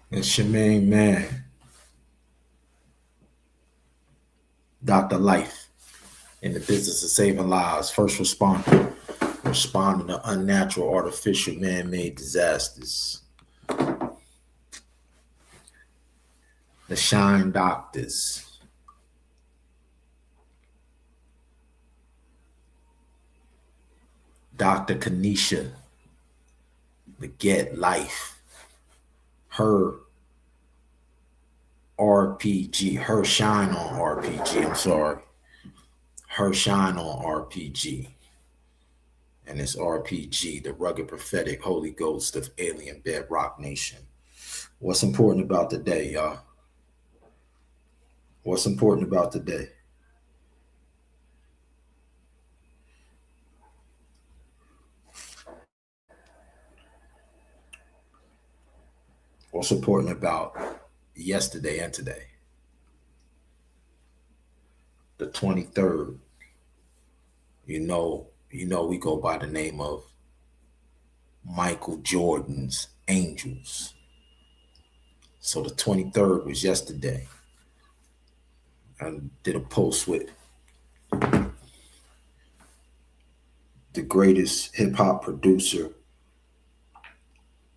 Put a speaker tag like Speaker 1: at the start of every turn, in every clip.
Speaker 1: It's your main man, Dr. Life, in the business of saving lives, first responder, responding to unnatural, artificial, man-made disasters. The Shine Doctors. Dr. Kanisha, the Get Life, her RPG, her shine on RPG, I'm sorry. Her shine on RPG. And it's RPG, the rugged prophetic Holy Ghost of Alien Bedrock Nation. What's important about the day, y'all? What's important about the day? What's important about yesterday and today? The 23rd. You know, we go by the name of Michael Jordan's Angels. So the 23rd was yesterday. I did a post with the greatest hip hop producer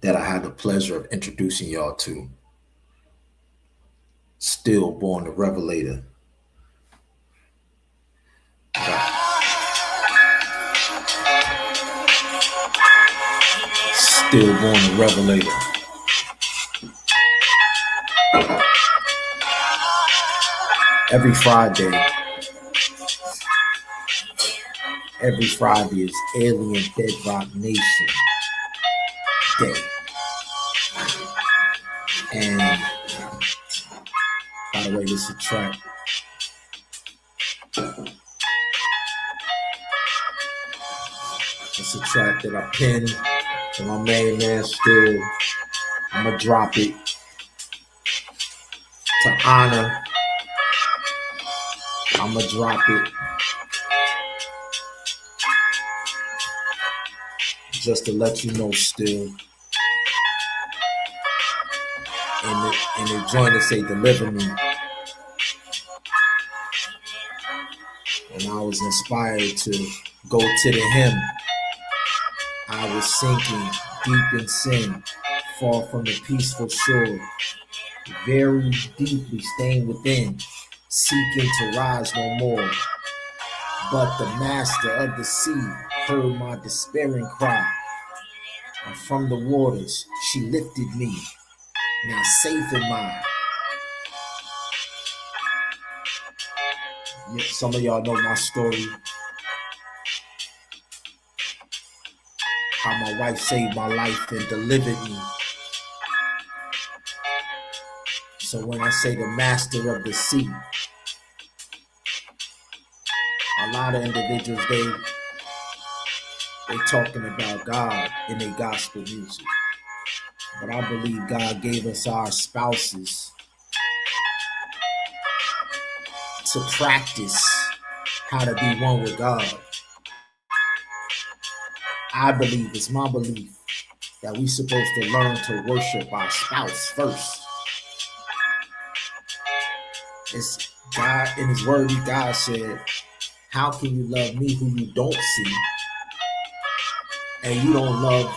Speaker 1: that I had the pleasure of introducing y'all to. Stillborn the Revelator. Stillborn the Revelator. Every Friday is Alien Bedrock Nation Day. And by the way, this is a track. It's a track that I pinned to my main man Still. I'm going to drop it to honor. I'm going to drop it just to let you know Still. And the joint to say deliver me. And I was inspired to go to the hymn. I was sinking deep in sin, far from the peaceful shore, very deeply staying within, seeking to rise no more. But the master of the sea heard my despairing cry, and from the waters she lifted me, now safe in mine. Some of y'all know my story. How my wife saved my life and delivered me. So when I say the master of the sea, a lot of individuals, they talking about God in their gospel music. But I believe God gave us our spouses to practice how to be one with God. I believe, it's my belief, that we're supposed to learn to worship our spouse first. It's God, in his word, God said, how can you love me who you don't see, and you don't love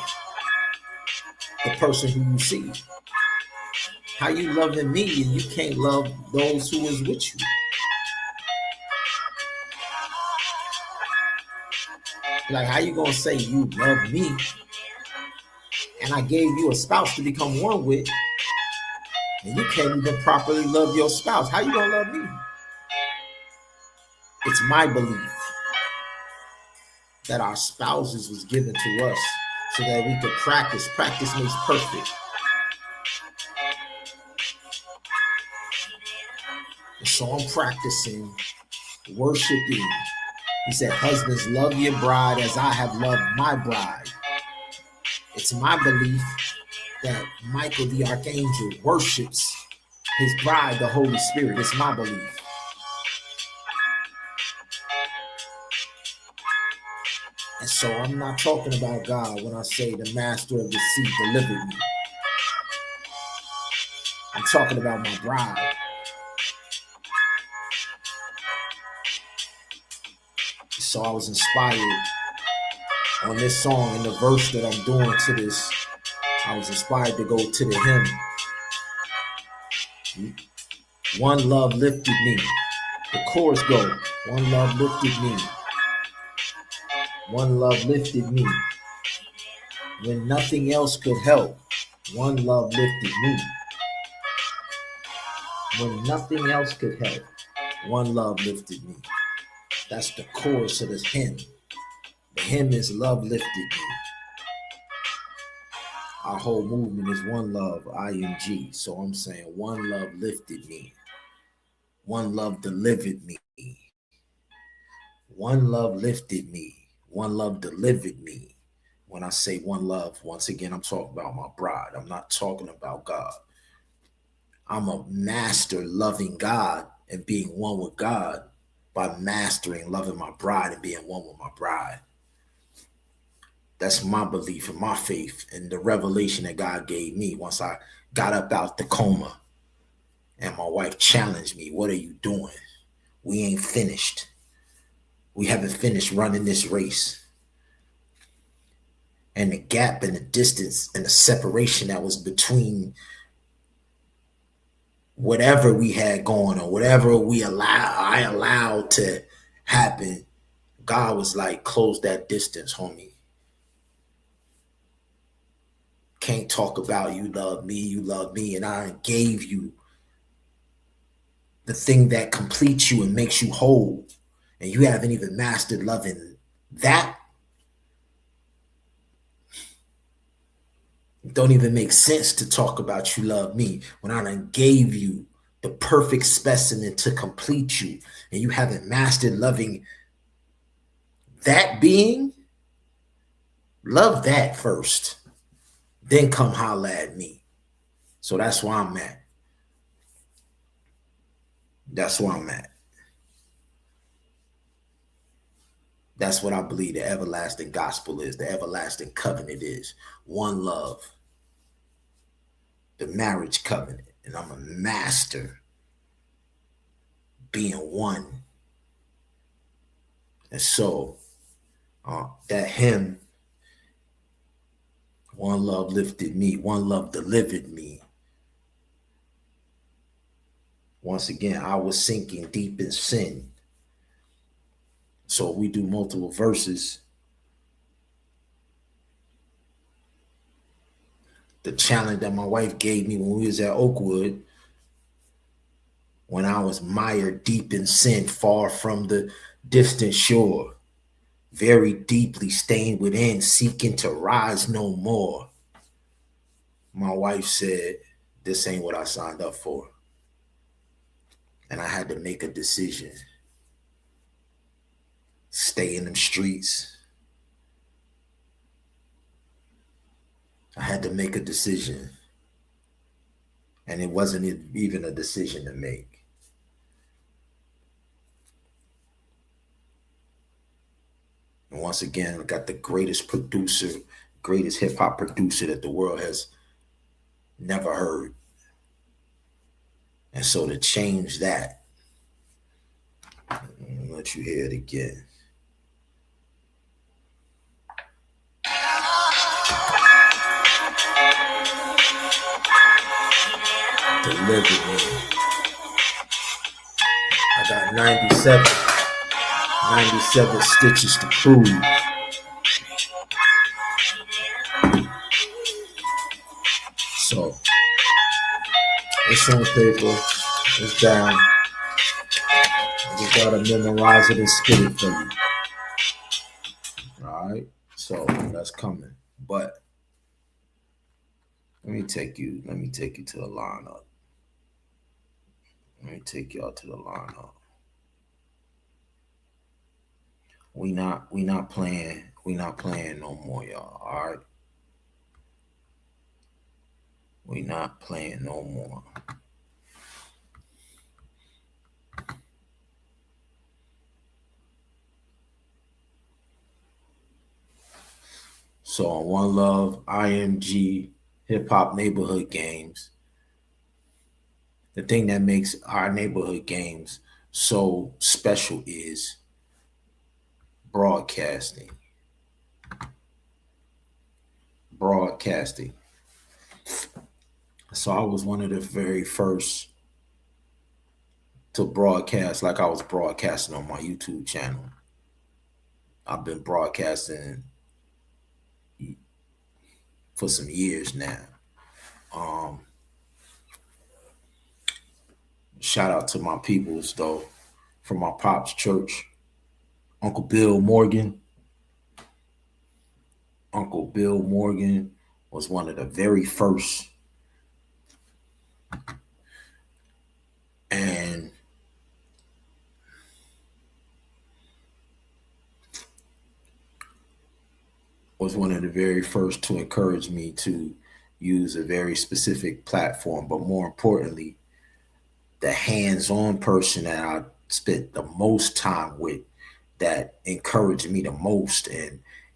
Speaker 1: the person who you see? How you loving me and you can't love those who is with you? Like, how you gonna say you love me and I gave you a spouse to become one with, and you can't even properly love your spouse? How you gonna love me? It's my belief that our spouses was given to us so that we could practice. Practice makes perfect. And so I'm practicing worshiping. He said, husbands, love your bride as I have loved my bride. It's my belief that Michael the Archangel worships his bride, the Holy Spirit. It's my belief. And so I'm not talking about God when I say the master of the sea delivered me. I'm talking about my bride. So I was inspired on this song and the verse that I'm doing to this. I was inspired to go to the hymn. One love lifted me. The chorus go. One love lifted me. One love lifted me. When nothing else could help, one love lifted me. When nothing else could help, one love lifted me. That's the chorus of this hymn. The hymn is love lifted me. Our whole movement is one love, ING. So I'm saying one love lifted me. One love delivered me. One love lifted me. One love delivered me. When I say one love, once again, I'm talking about my bride. I'm not talking about God. I'm a master loving God and being one with God by mastering loving my bride and being one with my bride. That's my belief and my faith and the revelation that God gave me once I got up out the coma and my wife challenged me. What are you doing? We ain't finished. We haven't finished running this race. And the gap and the distance and the separation that was between whatever we had going or whatever I allowed to happen, God was like, close that distance, homie. Can't talk about you love me, and I gave you the thing that completes you and makes you whole, and you haven't even mastered loving that. It don't even make sense to talk about you love me when I done gave you the perfect specimen to complete you, and you haven't mastered loving that being. Love that first, then come holla at me. So that's where I'm at. That's where I'm at. That's what I believe the everlasting gospel is, the everlasting covenant is. One love, the marriage covenant. And I'm a master being one. And so that hymn, one love lifted me, one love delivered me. Once again, I was sinking deep in sin. So we do multiple verses. The challenge that my wife gave me when we was at Oakwood, when I was mired deep in sin, far from the distant shore, very deeply stained within, seeking to rise no more. My wife said, this ain't what I signed up for. And I had to make a decision. Stay in them streets. I had to make a decision. And it wasn't even a decision to make. And once again, I got the greatest producer, greatest hip hop producer that the world has never heard. And so to change that, I'll let you hear it again. Deliver me. I got 97 stitches to prove. So it's on paper, it's down. I just gotta memorize it and spit it for you. All right, so that's coming. But let me take you to the lineup. Let me take y'all to the lineup. We not playing no more, y'all. All right. We not playing no more. So on One Love, IMG, Hip Hop Neighborhood Games, the thing that makes our neighborhood games so special is broadcasting. Broadcasting. So I was one of the very first to broadcast, like I was broadcasting on my YouTube channel. I've been broadcasting for some years now. Shout out to my peoples though, from my pop's church, Uncle Bill Morgan. Uncle Bill Morgan was one of the very first, and was one of the very first to encourage me to use a very specific platform, but more importantly, the hands-on person that I spent the most time with, that encouraged me the most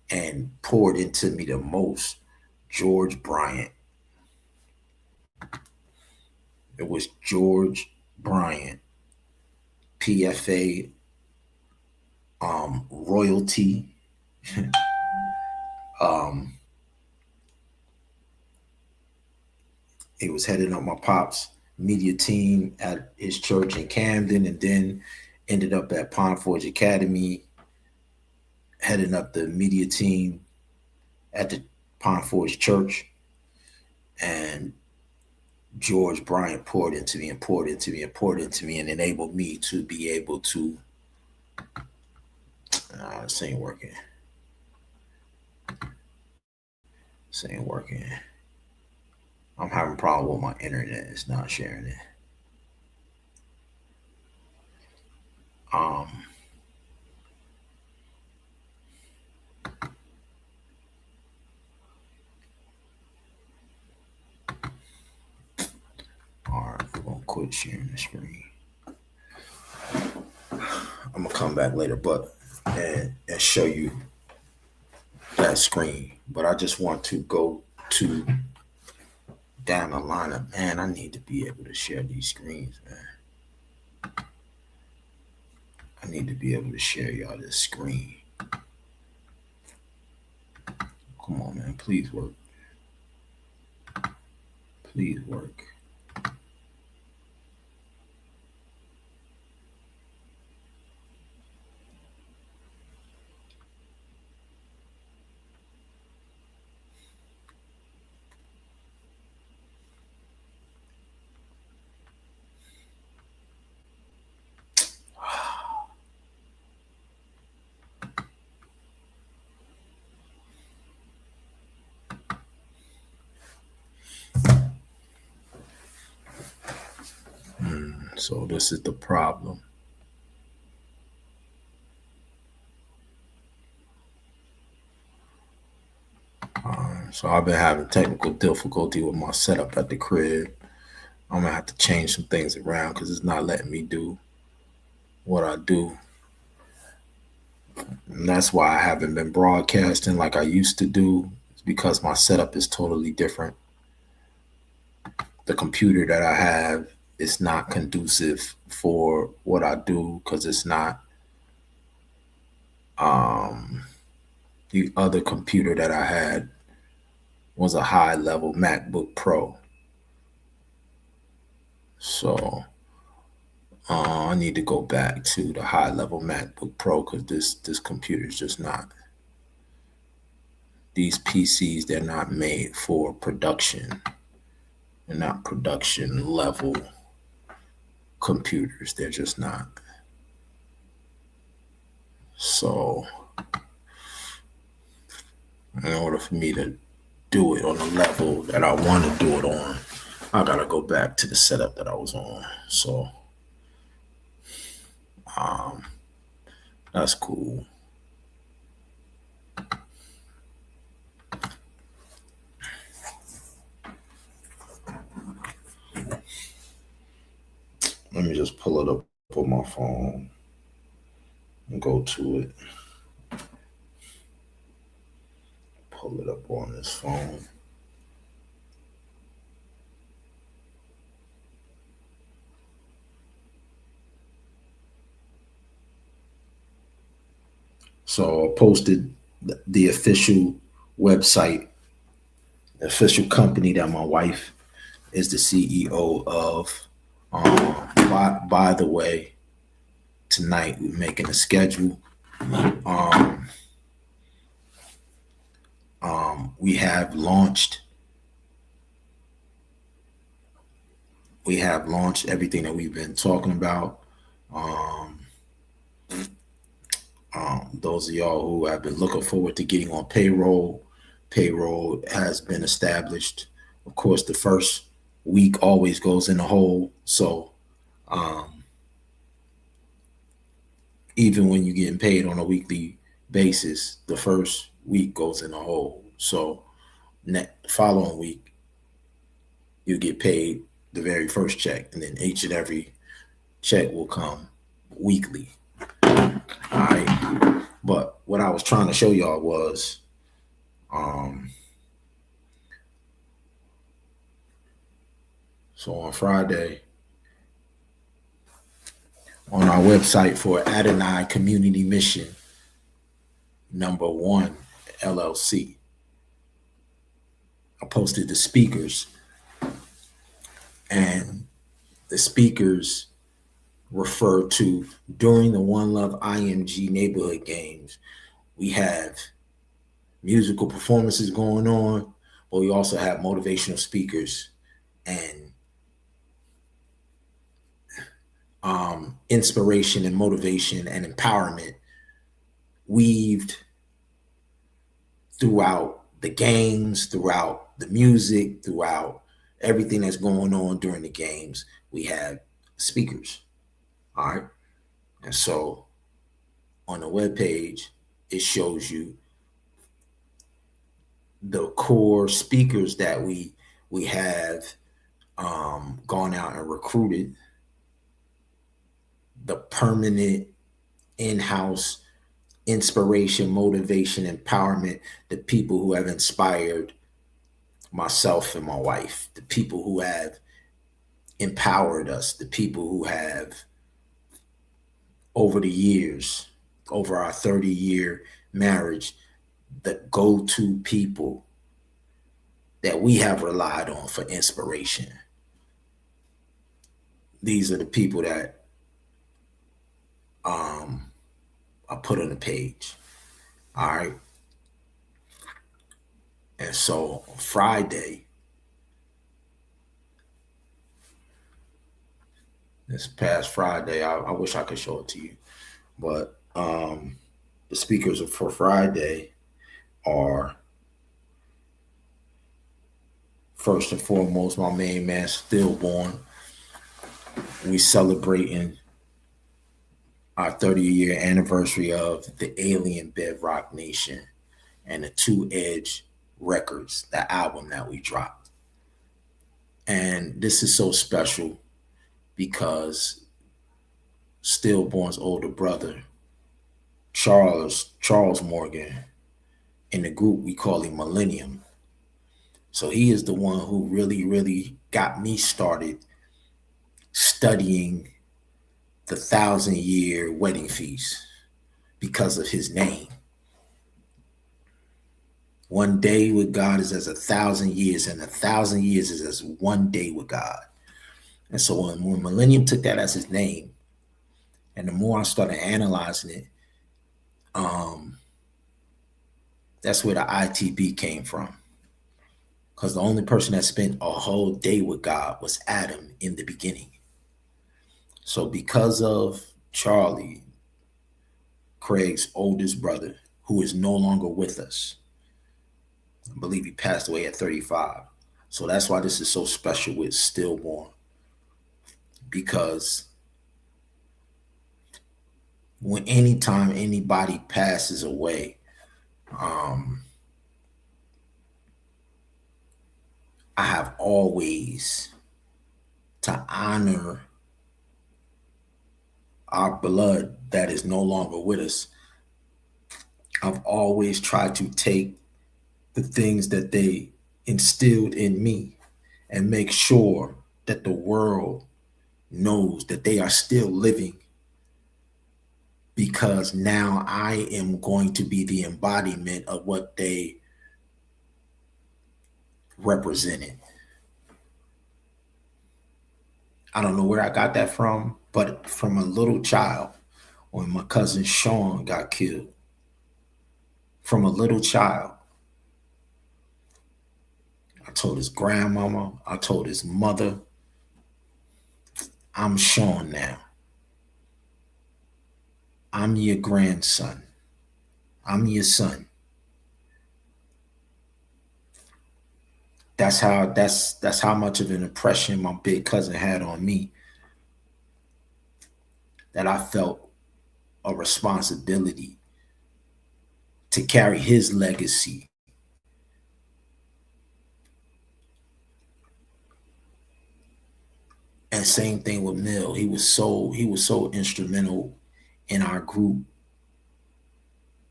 Speaker 1: and poured into me the most, George Bryant. It was George Bryant, PFA, royalty. He was heading up my pop's media team at his church in Camden, and then ended up at Pond Forge Academy, heading up the media team at the Pond Forge Church. And George Bryant poured into me and poured into me and poured into me and enabled me to be able to, this ain't working. This ain't working. I'm having a problem with my internet. It's not sharing it. All right, we're gonna quit sharing the screen. I'm gonna come back later, but and show you that screen. But I just want to go to down the line of, man, I need to be able to share these screens, man. I need to be able to share y'all this screen. Come on, man, please work. Please work. So this is the problem. So I've been having technical difficulty with my setup at the crib. I'm gonna have to change some things around because it's not letting me do what I do. And that's why I haven't been broadcasting like I used to do. It's because my setup is totally different. The computer that I have is not conducive for what I do because it's not the other computer that I had was a high level MacBook Pro. So I need to go back to the high level MacBook Pro because this computer is just not. These PCs, they're not made for production. They're not production level computers. They're just not. So in order for me to do it on the level that I want to do it on, I gotta go back to the setup that I was on. So that's cool. Let me just pull it up on my phone and go to it. Pull it up on this phone. So I posted the official website, the official company that my wife is the CEO of. By the way, tonight we're making a schedule. Um, we have launched. We have launched everything that we've been talking about. Um, those of y'all who have been looking forward to getting on payroll has been established. Of course, the first week always goes in the hole. So um, even when you're getting paid on a weekly basis, the first week goes in the hole. So following week, you get paid the very first check, and then each and every check will come weekly. All right. But what I was trying to show y'all was so on Friday on our website for Adonai Community Mission #1 LLC, I posted the speakers, and the speakers refer to during the One Love IMG neighborhood games. We have musical performances going on, but we also have motivational speakers and inspiration and motivation and empowerment weaved throughout the games, throughout the music, throughout everything that's going on during the games. We have speakers. All right. And so on the webpage, it shows you the core speakers that we have gone out and recruited, the permanent in-house inspiration, motivation, empowerment, the people who have inspired myself and my wife, the people who have empowered us, the people who have over the years, over our 30-year marriage, the go-to people that we have relied on for inspiration. These are the people that I put on the page. All right. And so Friday, this past Friday, I wish I could show it to you, but the speakers for Friday are first and foremost my main man, Stillborn. We celebrating our 30-year anniversary of the Alien Bedrock Nation and the Two Edge Records, the album that we dropped. And this is so special because Stillborn's older brother, Charles Morgan, in the group we call him Millennium. So he is the one who really got me started studying the 1,000-year wedding feast because of his name. One day with God is as 1,000 years, and 1,000 years is as one day with God. And so when Millennium took that as his name, and the more I started analyzing it, that's where the ITB came from. Because the only person that spent a whole day with God was Adam in the beginning. So because of Charlie, Craig's oldest brother, who is no longer with us, I believe he passed away at 35. So that's why this is so special with Stillborn. Because anytime anybody passes away, I have always, to honor our blood that is no longer with us, I've always tried to take the things that they instilled in me and make sure that the world knows that they are still living because now I am going to be the embodiment of what they represented. I don't know where I got that from, but from a little child when my cousin Sean got killed. From a little child, I told his grandmama, I told his mother, I'm Sean now. I'm your grandson. I'm your son. That's how much of an impression my big cousin had on me, that I felt a responsibility to carry his legacy. And same thing with Mill. He was so instrumental in our group.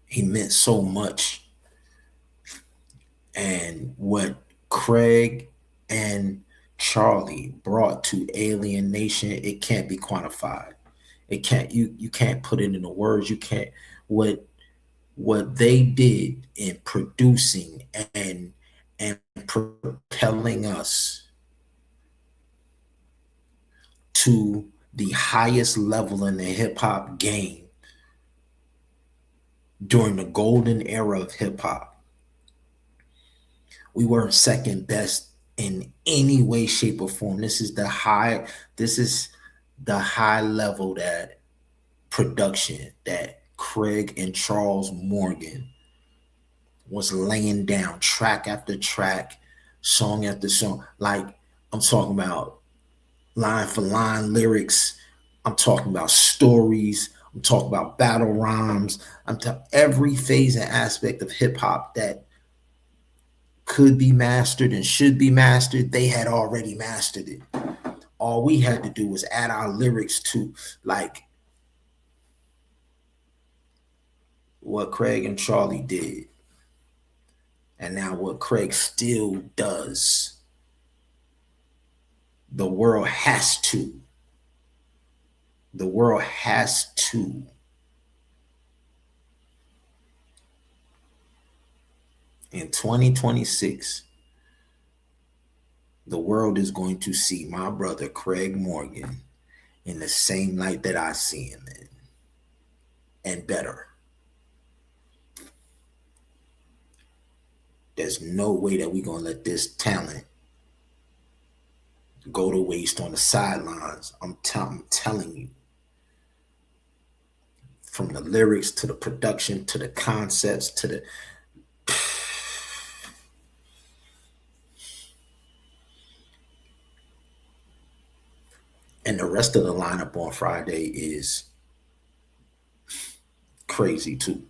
Speaker 1: He meant so much. And what Craig and Charlie brought to Alien Nation, it can't be quantified. It can't, you can't put it into words. You can't, what they did in producing and propelling us to the highest level in the hip hop game during the golden era of hip hop. We weren't second best in any way, shape, or form. This is the high level that production that Craig and Charles Morgan was laying down, track after track, song after song. Like, I'm talking about line for line lyrics. I'm talking about stories. I'm talking about battle rhymes. I'm talking every phase and aspect of hip hop that could be mastered and should be mastered. They had already mastered it. All we had to do was add our lyrics to, like, what Craig and Charlie did. And now what Craig still does. The world has to. The world has to. In 2026, the world is going to see my brother Craig Morgan in the same light that I see him in, and better. There's no way that we're going to let this talent go to waste on the sidelines. I'm telling you. From the lyrics to the production to the concepts to the... And the rest of the lineup on Friday is crazy too.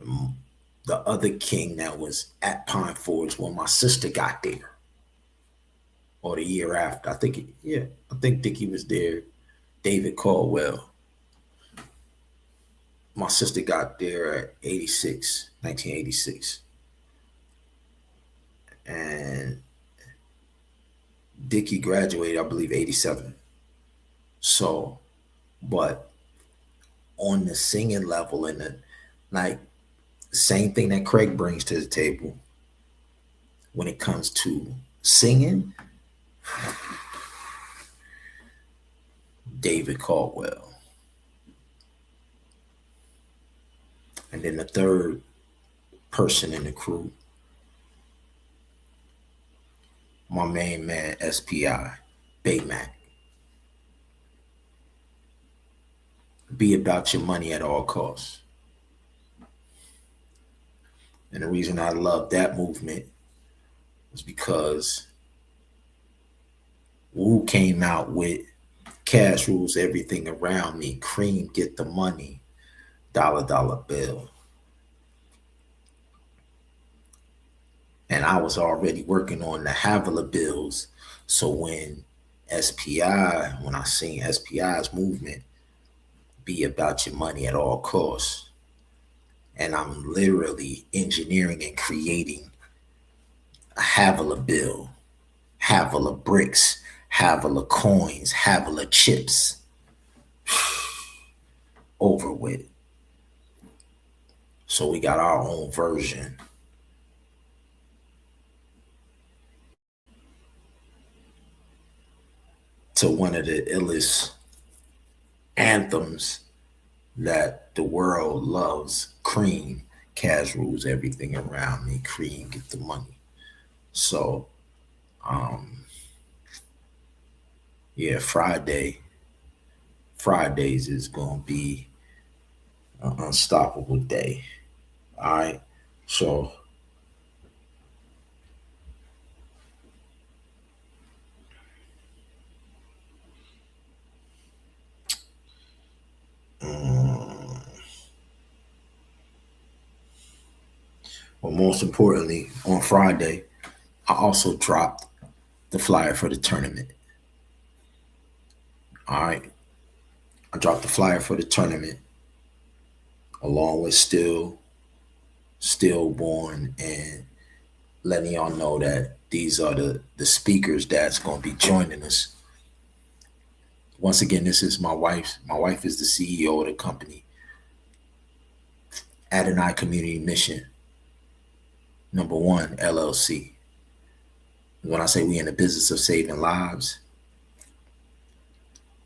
Speaker 1: The other king that was at Pine Forge when my sister got there, or the year after, I think Dickie was there. David Caldwell. My sister got there at 1986. And Dickie graduated, I believe, 87. So, but on the singing level and the, like, same thing that Craig brings to the table when it comes to singing, David Caldwell. And then the third person in the crew, my main man, SPI, Baymac. Be about your money at all costs. And the reason I love that movement was because Wu came out with cash rules everything around me. Cream, get the money. Dollar bill. And I was already working on the Havila bills. So when I seen SPI's movement, be about your money at all costs, and I'm literally engineering and creating a Havila bill, Havila bricks, Havila coins, Havila chips. over with. So we got our own version. To one of the illest anthems that the world loves. Cream. Cash rules everything around me. Cream, get the money. So, yeah, Fridays is gonna be an unstoppable day. All right. So, um, well, most importantly, on Friday, I also dropped the flyer for the tournament. All right. I dropped the flyer for the tournament along with stillborn, and letting y'all know that these are the speakers that's going to be joining us. Once again, this is my wife. My wife is the CEO of the company, Adonai Community Mission #1 LLC. When I say we in the business of saving lives,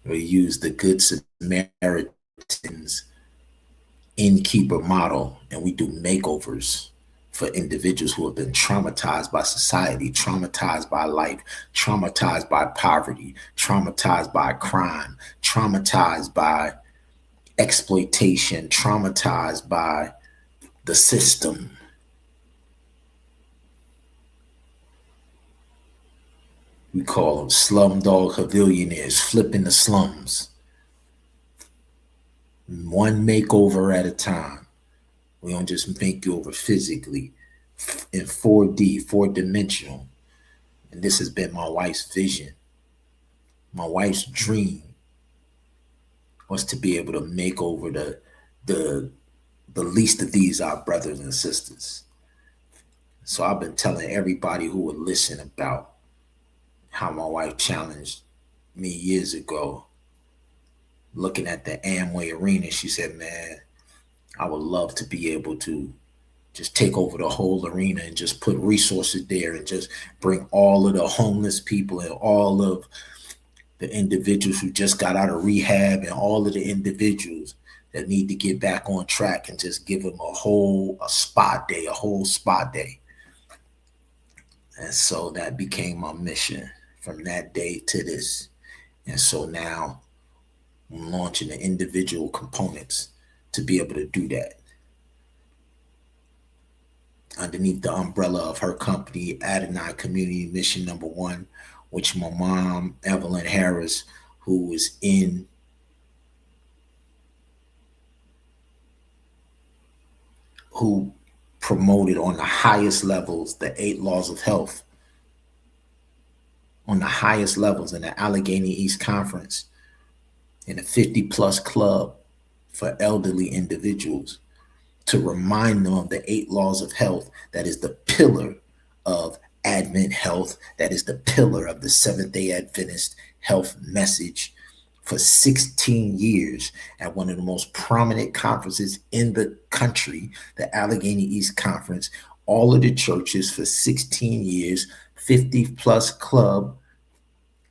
Speaker 1: we use the Good Samaritan's innkeeper model, and we do makeovers for individuals who have been traumatized by society, traumatized by life, traumatized by poverty, traumatized by crime, traumatized by exploitation, traumatized by the system. We call them slumdog pavillionaires, flipping the slums. One makeover at a time. We don't just make you over physically, in 4D, 4-dimensional. And this has been my wife's vision. My wife's dream was to be able to make over the least of these, our brothers and sisters. So I've been telling everybody who would listen about how my wife challenged me years ago, looking at the Amway arena. She said, man, I would love to be able to just take over the whole arena and just put resources there and just bring all of the homeless people and all of the individuals who just got out of rehab and all of the individuals that need to get back on track and just give them a whole spot day. And so that became my mission from that day to this. And so now I'm launching the individual components to be able to do that underneath the umbrella of her company, Adonai Community Mission #1, which my mom, Evelyn Harris, who who promoted on the highest levels the 8 laws of health, on the highest levels in the Allegheny East Conference, in a 50+ club for elderly individuals, to remind them of the 8 laws of health. That is the pillar of Advent health. That is the pillar of the Seventh-day Adventist health message. For 16 years at one of the most prominent conferences in the country, the Allegheny East Conference, all of the churches for 16 years, 50+ club,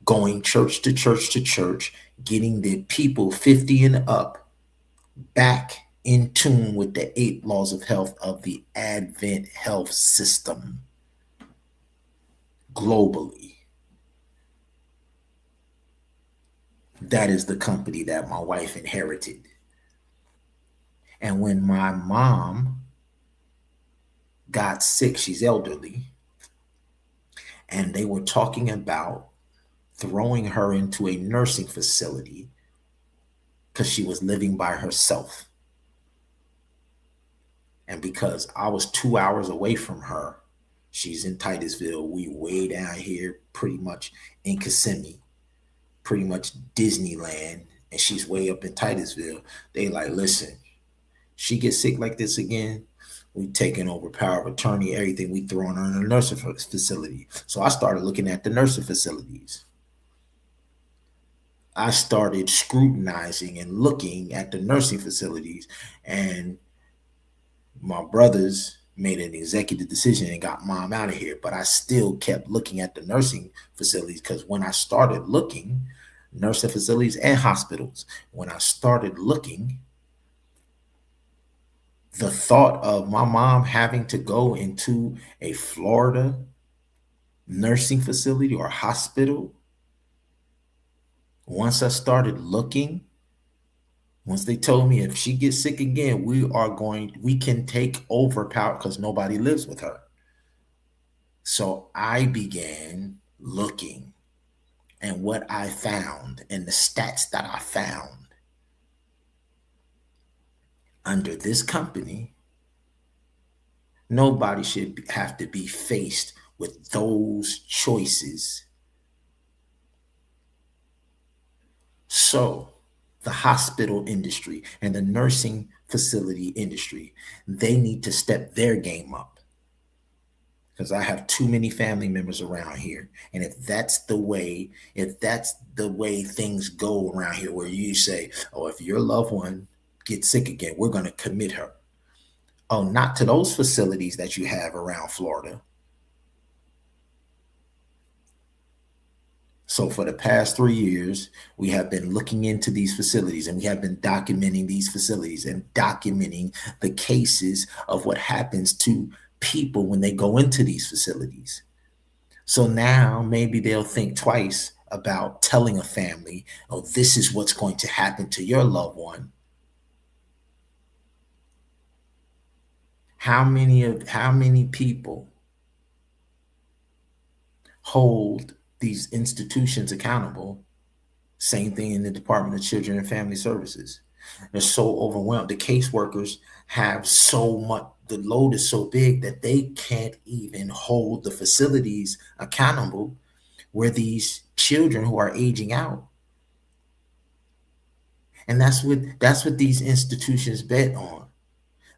Speaker 1: going church to church to church, getting the people 50 and up back in tune with the 8 laws of health of the Advent health system globally. That is the company that my wife inherited. And when my mom got sick, she's elderly, and they were talking about throwing her into a nursing facility because she was living by herself. And because I was 2 hours away from her, she's in Titusville, we way down here, pretty much in Kissimmee, pretty much Disneyland, and she's way up in Titusville. They like, listen, she gets sick like this again, we taking over power of attorney, everything, we throwing her in a nursing facility. So I started looking at the nursing facilities. I started scrutinizing and looking at the nursing facilities, and my brothers made an executive decision and got mom out of here. But I still kept looking at the nursing facilities, because when I started looking, nursing facilities and hospitals, when I started looking, the thought of my mom having to go into a Florida nursing facility or hospital, once I started looking, once they told me if she gets sick again, we can take over power because nobody lives with her. So I began looking, and what I found and the stats that I found under this company, nobody should have to be faced with those choices. So the hospital industry and the nursing facility industry, they need to step their game up, because I have too many family members around here. And if that's the way things go around here, where you say, oh, if your loved one gets sick again, we're going to commit her. Oh, not to those facilities that you have around Florida. So for the past 3 years, we have been looking into these facilities, and we have been documenting these facilities and documenting the cases of what happens to people when they go into these facilities. So now maybe they'll think twice about telling a family, oh, this is what's going to happen to your loved one. How many people hold these institutions accountable? Same thing in the Department of Children and Family Services. They're so overwhelmed. The caseworkers have so much, the load is so big that they can't even hold the facilities accountable, where these children who are aging out. And that's what these institutions bet on.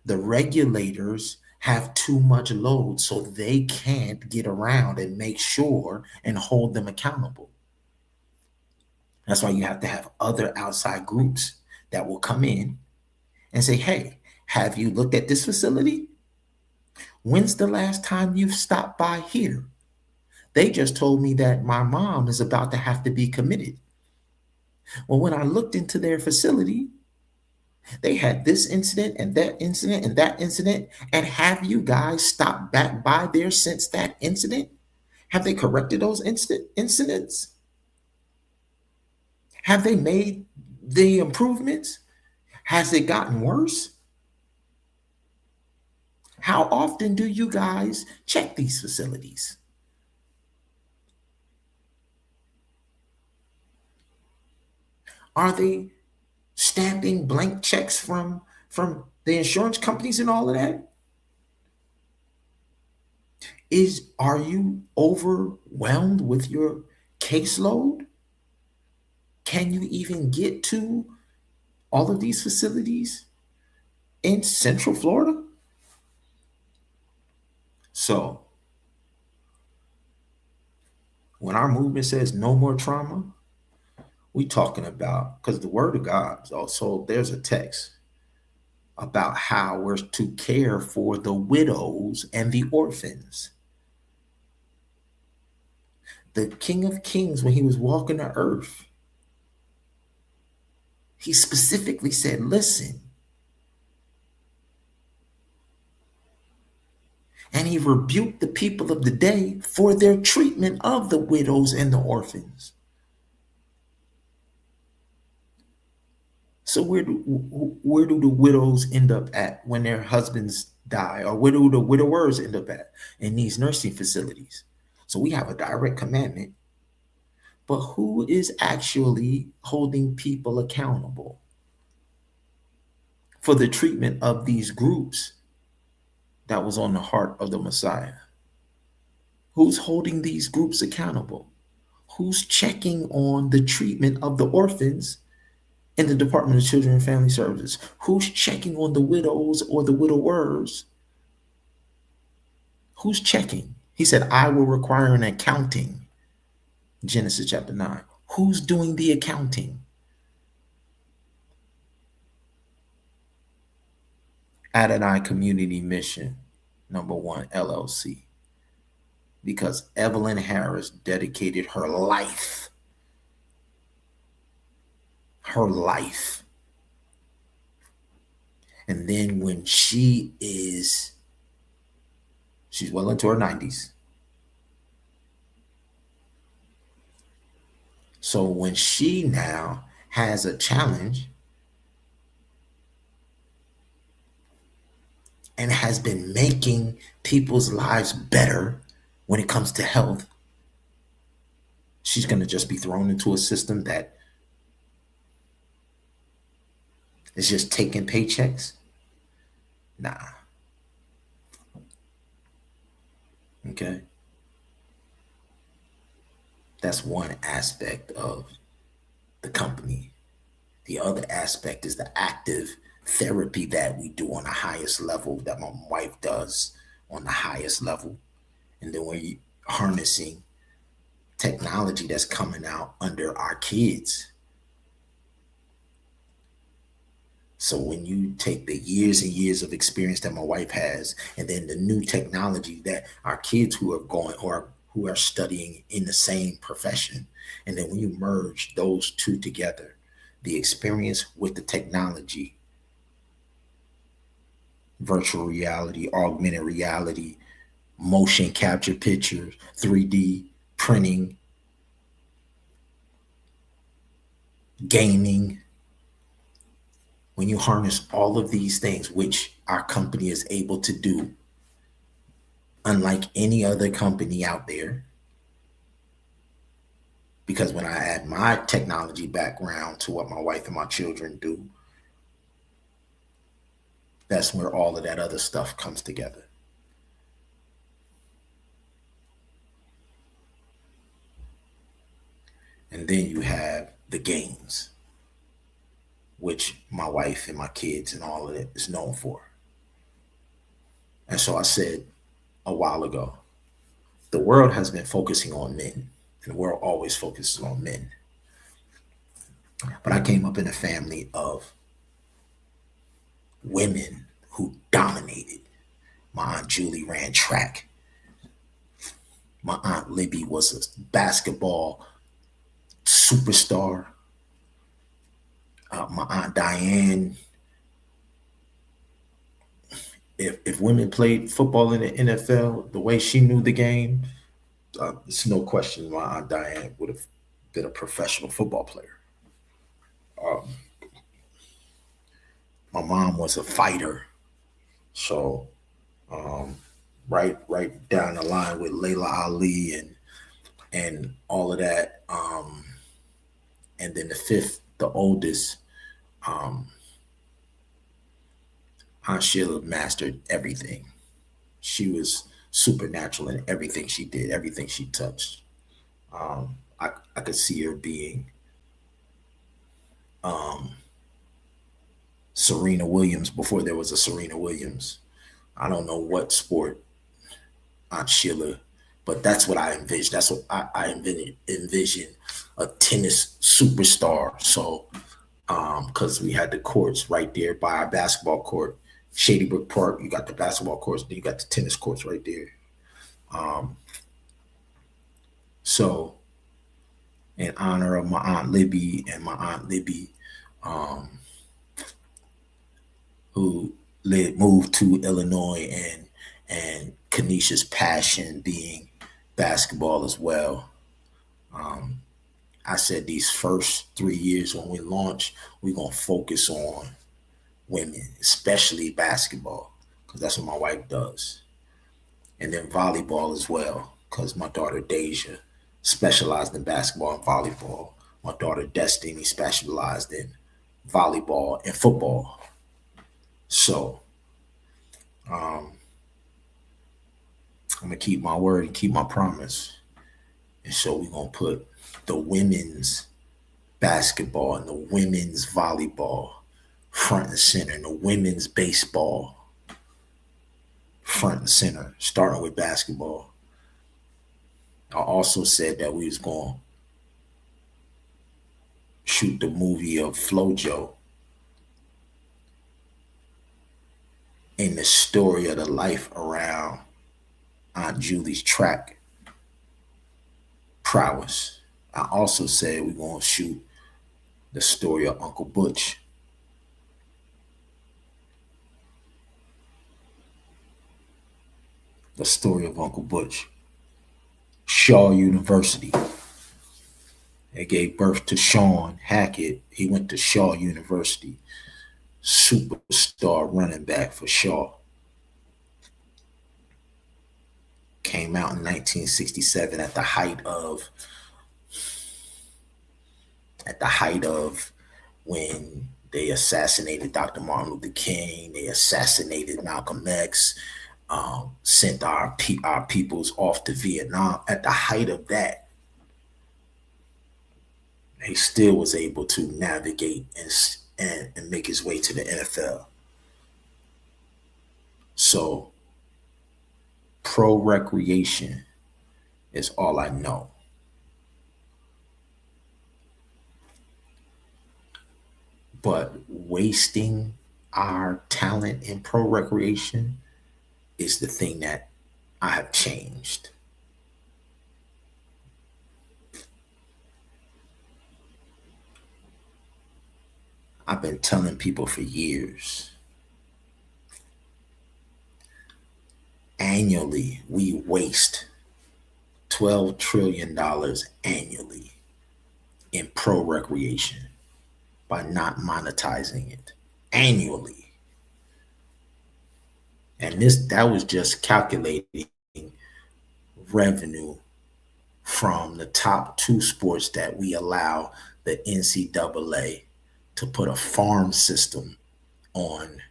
Speaker 1: The regulators have too much load, so they can't get around and make sure and hold them accountable. That's why you have to have other outside groups that will come in and say, hey, have you looked at this facility? When's the last time you've stopped by here? They just told me that my mom is about to have to be committed. Well, when I looked into their facility, they had this incident and that incident and that incident. And have you guys stopped back by there since that incident? Have they corrected those incidents? Have they made the improvements? Has it gotten worse? How often do you guys check these facilities? Are they stamping blank checks from the insurance companies and all of that? Are you overwhelmed with your caseload? Can you even get to all of these facilities in Central Florida? So when our movement says no more trauma, we talking about, because the word of God also, there's a text about how we're to care for the widows and the orphans. The King of Kings, when he was walking the earth, he specifically said, listen. And he rebuked the people of the day for their treatment of the widows and the orphans. So where do the widows end up at when their husbands die? Or where do the widowers end up at? In these nursing facilities. So we have a direct commandment. But who is actually holding people accountable for the treatment of these groups that was on the heart of the Messiah? Who's holding these groups accountable? Who's checking on the treatment of the orphans in the Department of Children and Family Services? Who's checking on the widows or the widowers? Who's checking? He said, I will require an accounting. Genesis chapter 9. Who's doing the accounting? Adonai Community Mission, number 1, LLC. Because Evelyn Harris dedicated her life. And then when she's well into her 90s. So when she now has a challenge and has been making people's lives better when it comes to health, she's going to just be thrown into a system that is just taking paychecks? Nah. Okay. That's one aspect of the company. The other aspect is the active therapy that we do on the highest level, that my wife does on the highest level. And then we're harnessing technology that's coming out under our kids. So when you take the years and years of experience that my wife has, and then the new technology that our kids who are going or who are studying in the same profession, and then when you merge those two together, the experience with the technology, virtual reality, augmented reality, motion capture pictures, 3D printing, gaming. When you harness all of these things, which our company is able to do, unlike any other company out there, because when I add my technology background to what my wife and my children do, that's where all of that other stuff comes together. And then you have the games, which my wife and my kids and all of it is known for. And so I said a while ago, the world has been focusing on men, and the world always focuses on men. But I came up in a family of women who dominated. My Aunt Julie ran track. My Aunt Libby was a basketball superstar. My Aunt Diane, if women played football in the NFL the way she knew the game, it's no question my Aunt Diane would have been a professional football player. My mom was a fighter, so right down the line with Layla Ali and all of that. And then the fifth, the oldest, Aunt Sheila mastered everything. She was supernatural in everything she did, everything she touched. I could see her being Serena Williams before there was a Serena Williams. I don't know what sport Aunt Sheila, but that's what I envisioned. That's what I envisioned a tennis superstar. So, because we had the courts right there by our basketball court, Shady Brook Park, you got the basketball courts, then you got the tennis courts right there. So, in honor of my Aunt Libby and my Aunt Libby, who moved to Illinois, and Kanisha's passion being basketball as well. I said these first 3 years when we launch, we're going to focus on women, especially basketball, because that's what my wife does. And then volleyball as well, because my daughter Dasia specialized in basketball and volleyball. My daughter Destiny specialized in volleyball and football. So I'm going to keep my word and keep my promise. And so we're going to put the women's basketball and the women's volleyball front and center, and the women's baseball front and center, starting with basketball. I also said that we was going to shoot the movie of Flojo and the story of the life around Aunt Julie's track prowess. I also said we're going to shoot the story of Uncle Butch. The story of Uncle Butch. Shaw University. They gave birth to Sean Hackett. He went to Shaw University. Superstar running back for Shaw. Came out in 1967 at the height of when they assassinated Dr. Martin Luther King. They assassinated Malcolm X. Sent our peoples off to Vietnam. At the height of that, he still was able to navigate and make his way to the NFL. So pro recreation is all I know. But wasting our talent in pro recreation is the thing that I have changed. I've been telling people for years. Annually, we waste $12 trillion annually in pro recreation by not monetizing it annually. And that was just calculating revenue from the top two sports that we allow the NCAA to put a farm system on.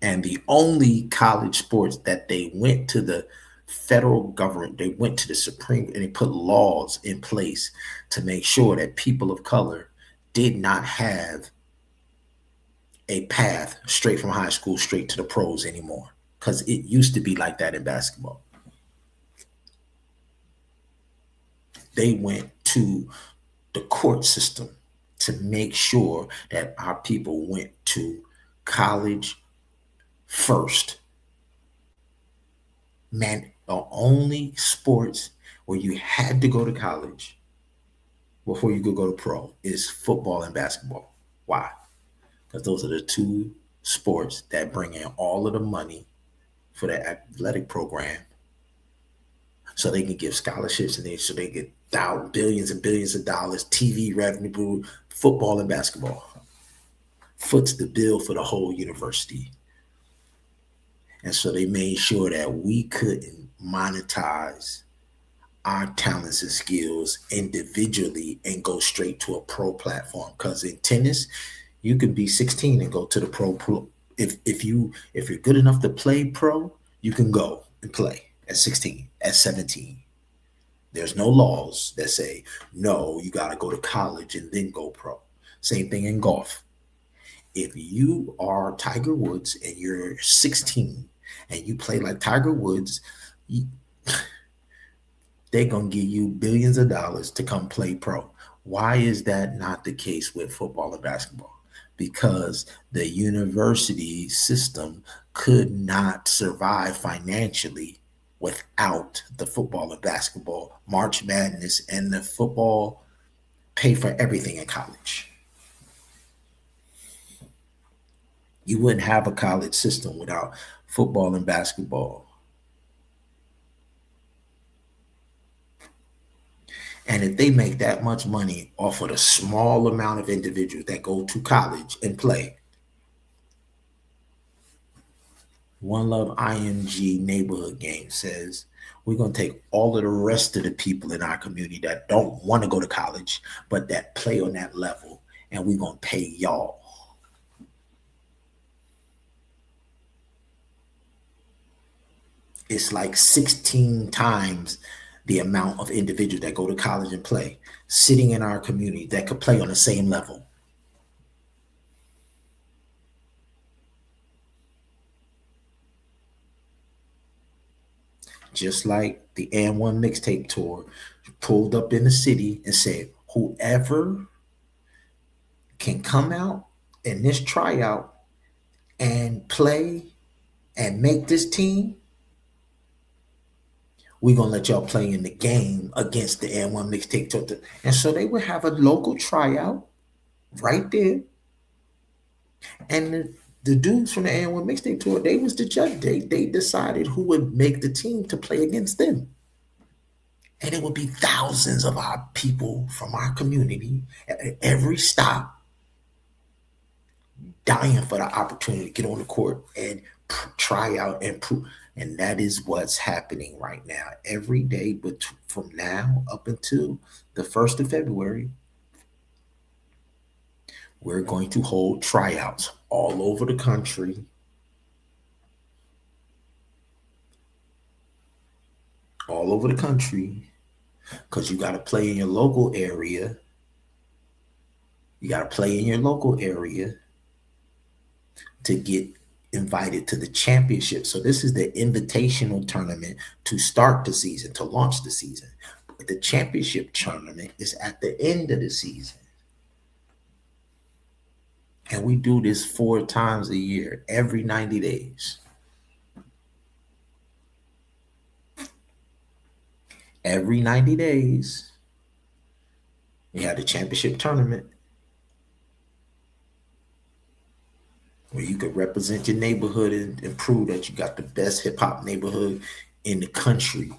Speaker 1: And the only college sports that they went to the federal government, they went to the Supreme, and they put laws in place to make sure that people of color did not have a path straight from high school straight to the pros anymore. Because it used to be like that in basketball. They went to the court system to make sure that our people went to college first. Man, the only sports where you had to go to college before you could go to pro is football and basketball. Why? Because those are the two sports that bring in all of the money for the athletic program, so they can give scholarships and so they get billions and billions of dollars, TV revenue. Football and basketball foots the bill for the whole university. And so they made sure that we couldn't monetize our talents and skills individually and go straight to a pro platform. Because in tennis, you can be 16 and go to the pro. If you're good enough to play pro, you can go and play at 16, at 17. There's no laws that say, no, you got to go to college and then go pro. Same thing in golf. If you are Tiger Woods and you're 16 and you play like Tiger Woods, they're going to give you billions of dollars to come play pro. Why is that not the case with football and basketball? Because the university system could not survive financially without the football and basketball, March Madness, and the football pay for everything in college. You wouldn't have a college system without football and basketball. And if they make that much money off of the small amount of individuals that go to college and play, One Love IMG neighborhood game says, we're going to take all of the rest of the people in our community that don't want to go to college, but that play on that level, and we're going to pay y'all. It's like 16 times the amount of individuals that go to college and play sitting in our community that could play on the same level. Just like the And1 mixtape tour pulled up in the city and said, whoever can come out in this tryout and play and make this team, we're going to let y'all play in the game against the N1 Mixtape Tour. And so they would have a local tryout right there. And the dudes from the N1 Mixtape Tour, they was the judge. They decided who would make the team to play against them. And it would be thousands of our people from our community at every stop dying for the opportunity to get on the court and try out and prove. And that is what's happening right now. Every day, but from now up until the 1st of February, we're going to hold tryouts all over the country. All over the country, because you got to play in your local area. You got to play in your local area to get invited to the championship. So this is the invitational tournament to start the season, to launch the season. But the championship tournament is at the end of the season. And we do this 4 times a year, every 90 days. Every 90 days, you have the championship tournament where you could represent your neighborhood and prove that you got the best hip hop neighborhood in the country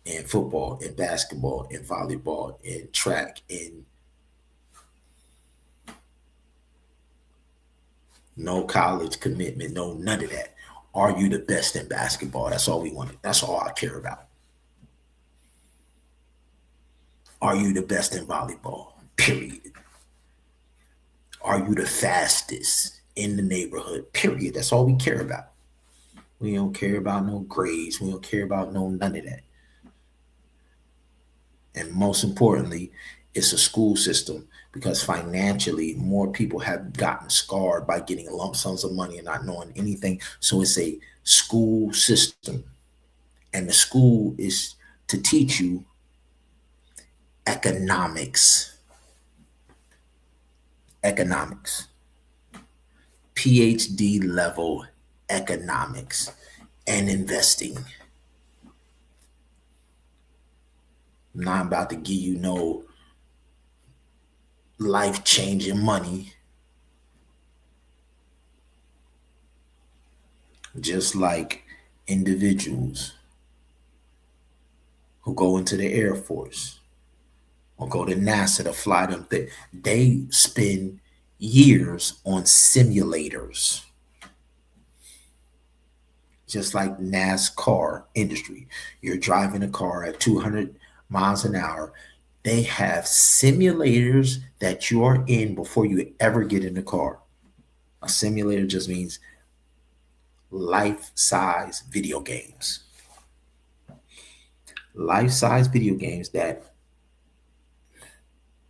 Speaker 1: in football, in basketball, in volleyball, in track, in no college commitment, no none of that. Are you the best in basketball? That's all we wanted. That's all I care about. Are you the best in volleyball? Period. Are you the fastest in the neighborhood? Period. That's all we care about. We don't care about no grades. We don't care about none of that. And most importantly, it's a school system, because financially more people have gotten scarred by getting lump sums of money and not knowing anything. So it's a school system. And the school is to teach you economics, PhD level economics and investing. I'm not about to give you no life-changing money. Just like individuals who go into the Air Force or go to NASA to fly them, they spend years on simulators. Just like NASCAR industry. You're driving a car at 200 miles an hour. They have simulators that you are in before you ever get in the car. A simulator just means life-size video games. Life-size video games that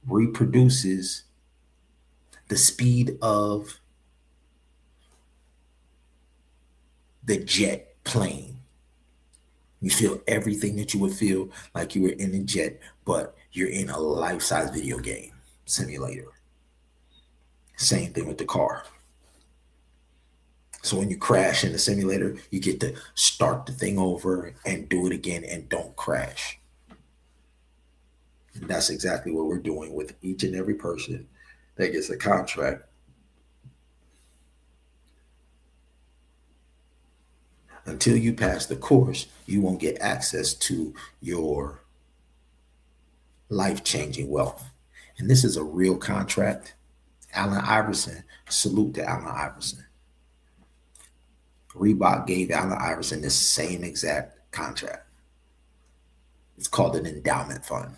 Speaker 1: reproduces the speed of the jet plane. You feel everything that you would feel like you were in a jet, but you're in a life-size video game simulator. Same thing with the car. So when you crash in the simulator, you get to start the thing over and do it again and don't crash. And that's exactly what we're doing with each and every person that gets a contract. Until you pass the course, you won't get access to your life-changing wealth. And this is a real contract. Allen Iverson, salute to Allen Iverson. Reebok gave Allen Iverson this same exact contract. It's called an endowment fund.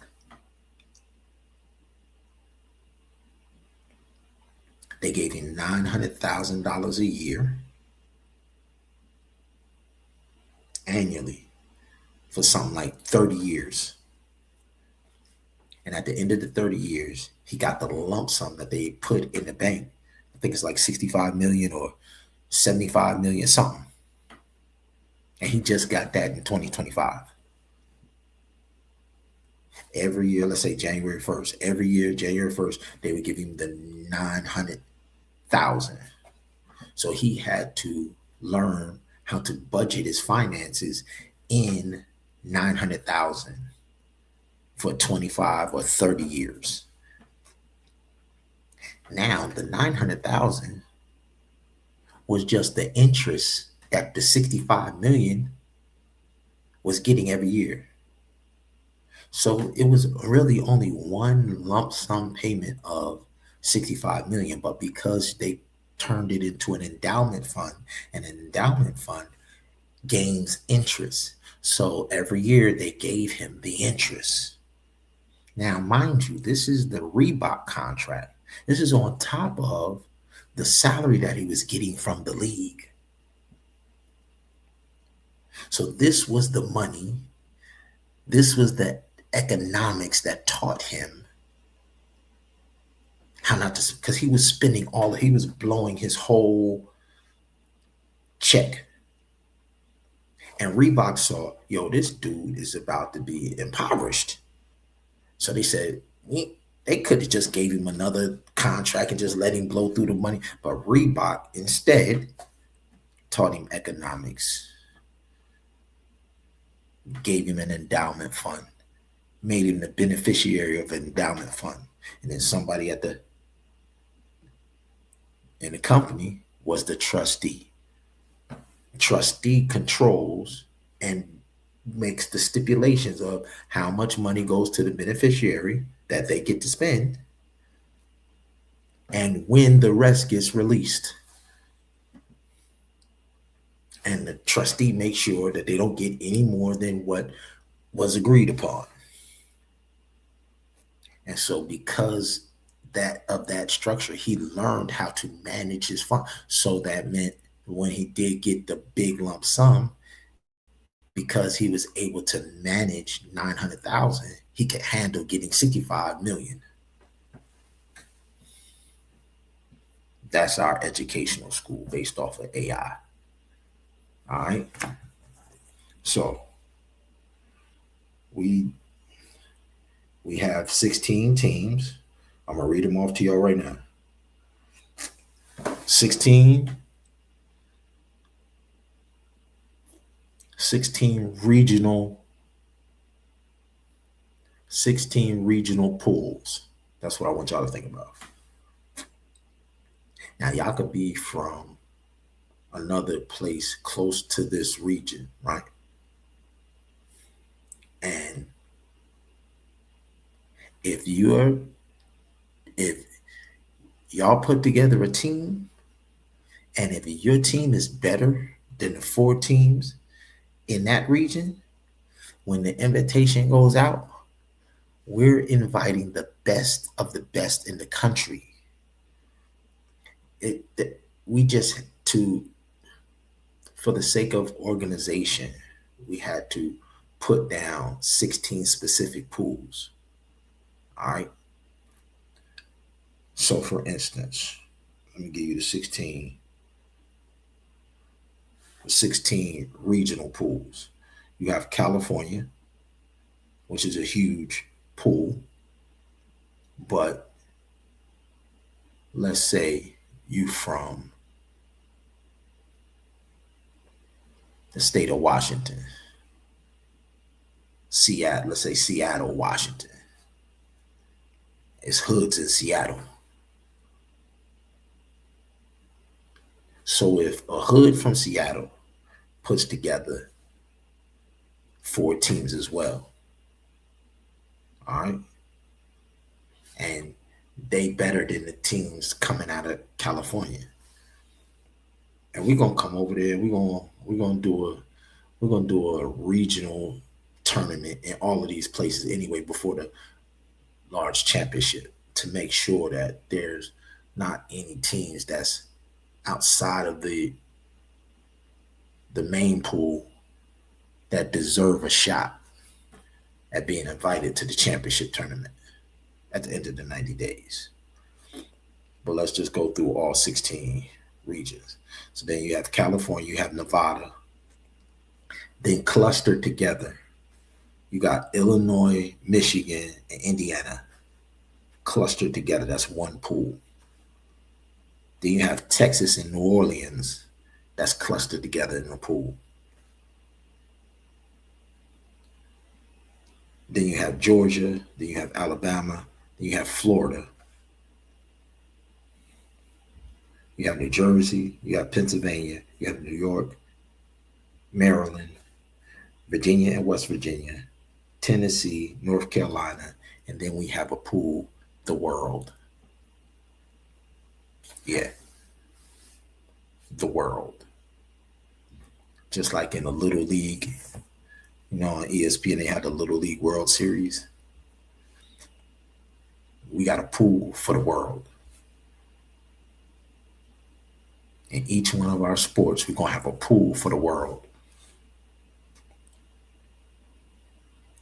Speaker 1: They gave him $900,000 a year annually for something like 30 years. And at the end of the 30 years, he got the lump sum that they put in the bank. I think it's like 65 million or 75 million something. And he just got that in 2025. every year, let's say January 1st, every year, January 1st, they would give him the 900,000. So he had to learn how to budget his finances in 900,000 for 25 or 30 years. Now the 900,000 was just the interest that the 65 million was getting every year. So it was really only one lump sum payment of 65 million, but because they turned it into an endowment fund, and an endowment fund gains interest. So every year they gave him the interest. Now, mind you, this is the Reebok contract. This is on top of the salary that he was getting from the league. So this was the money. This was the economics that taught him how not to, because he was spending he was blowing his whole check. And Reebok saw, yo, this dude is about to be impoverished. So they said, they could have just gave him another contract and just let him blow through the money. But Reebok instead taught him economics, gave him an endowment fund, made him the beneficiary of an endowment fund. And then somebody in the company was the trustee. The trustee controls and makes the stipulations of how much money goes to the beneficiary that they get to spend and when the rest gets released. And the trustee makes sure that they don't get any more than what was agreed upon. And so because of that structure, he learned how to manage his fund. So that meant when he did get the big lump sum, because he was able to manage 900,000, he could handle getting 65 million. That's our educational school based off of AI. All right. So we have 16 teams. I'm gonna read them off to y'all right now. 16 regional pools. That's what I want y'all to think about. Now, y'all could be from another place close to this region, right? And if y'all put together a team, and if your team is better than the 4 teams in that region, when the invitation goes out, we're inviting the best of the best in the country. For the sake of organization, we had to put down 16 specific pools. All right. So for instance, let me give you the 16 regional pools. You have California, which is a huge pool, but let's say you from the state of Washington, Seattle, let's say Seattle, Washington. It's hoods in Seattle. So if a hood from Seattle puts together 4 teams as well, all right, and they better than the teams coming out of California, and we're gonna come over there. We're gonna do a regional tournament in all of these places anyway before the large championship, to make sure that there's not any teams that's outside of the main pool that deserve a shot at being invited to the championship tournament at the end of the 90 days. But let's just go through all 16 regions. So then you have California, you have Nevada, then clustered together, You got Illinois, Michigan, and Indiana clustered together. That's one pool. Then you have Texas and New Orleans that's clustered together in a pool. Then you have Georgia, then you have Alabama, then you have Florida. You have New Jersey, you have Pennsylvania, you have New York, Maryland, Virginia and West Virginia, Tennessee, North Carolina, and then we have a pool, the world. Yeah, the world. Just like in the Little League, on ESPN, they had the Little League World Series. We got a pool for the world. In each one of our sports, we're going to have a pool for the world.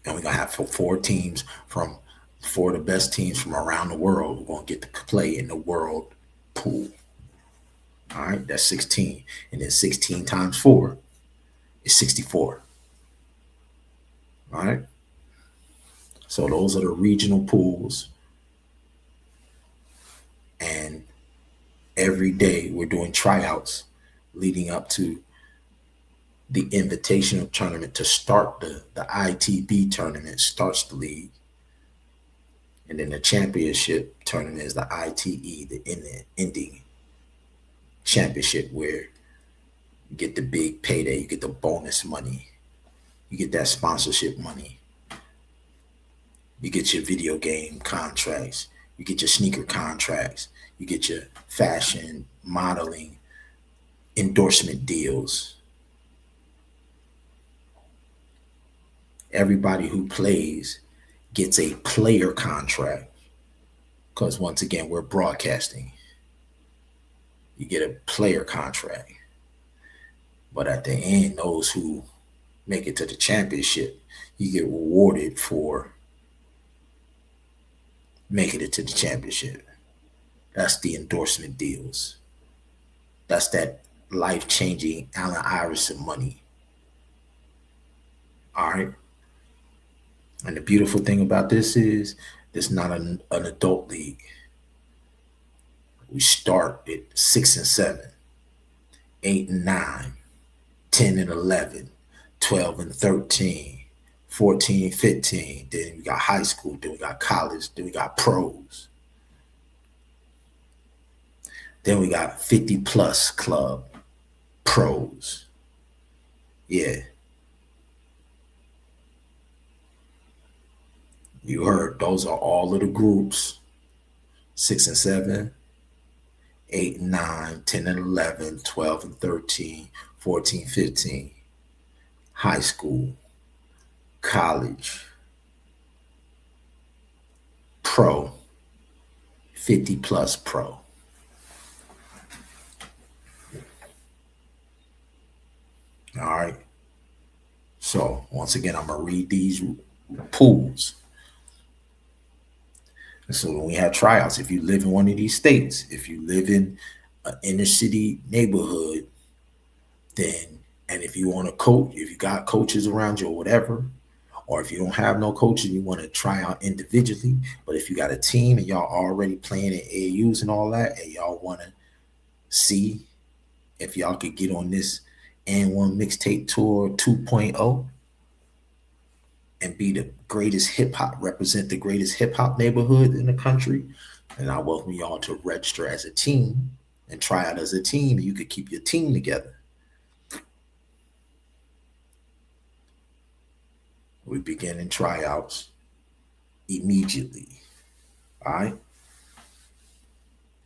Speaker 1: And we're going to have four teams from four of the best teams from around the world. We're going to get to play in the world pool. All right, that's 16. And then 16 times 4 is 64. All right. So those are the regional pools. And every day we're doing tryouts leading up to the invitational tournament to start the ITB tournament starts the league. And then the championship tournament is the ITE, the ending championship, where you get the big payday, you get the bonus money, you get that sponsorship money, you get your video game contracts, you get your sneaker contracts, you get your fashion, modeling, endorsement deals. Everybody who plays gets a player contract because, once again, we're broadcasting. You get a player contract. But at the end, those who make it to the championship, you get rewarded for making it to the championship. That's the endorsement deals. That's that life-changing Allen Iverson money. All right. And the beautiful thing about this is it's not an adult league. We start at 6 and 7, 8 and 9, 10 and 11, 12 and 13, 14 and 15. Then we got high school. Then we got college. Then we got pros. Then we got 50 plus club pros. Yeah. You heard, those are all of the groups. 6 and 7, 8 and 9, 10 and 11, 12 and 13, 14, 15. High school, college, pro, 50 plus pro. All right. So once again, I'm going to read these pools. And so when we have tryouts, if you live in one of these states, if you live in an inner city neighborhood, then, and if you want to coach, if you got coaches around you or whatever, or if you don't have no coaches, you want to try out individually, but if you got a team and y'all already playing at AAUs and all that, and y'all want to see if y'all could get on this N1 Mixtape Tour 2.0 and be the greatest hip hop, represent the greatest hip hop neighborhood in the country, and I welcome y'all to register as a team and try out as a team. You could keep your team together. We begin in tryouts immediately. All right.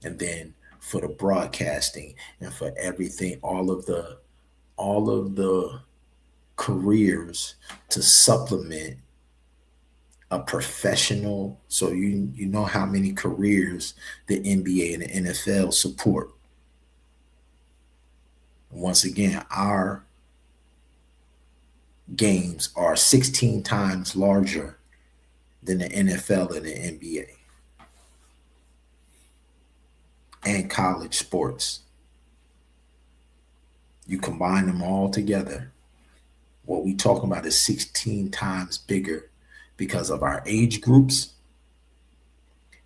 Speaker 1: And then for the broadcasting and for everything, all of the careers to supplement a professional. So you know how many careers the NBA and the NFL support. Once again, our games are 16 times larger than the NFL and the NBA and college sports. You combine them all together, What we talking about is 16 times bigger because of our age groups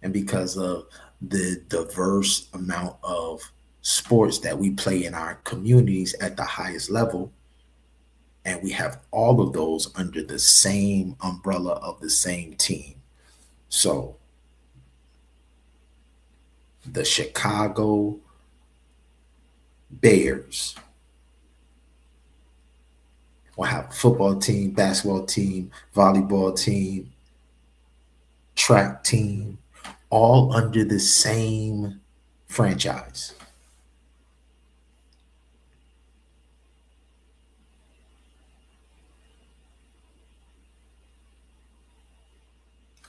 Speaker 1: and because of the diverse amount of sports that we play in our communities at the highest level. And we have all of those under the same umbrella of the same team. So the Chicago Bears will have a football team, basketball team, volleyball team, track team, all under the same franchise.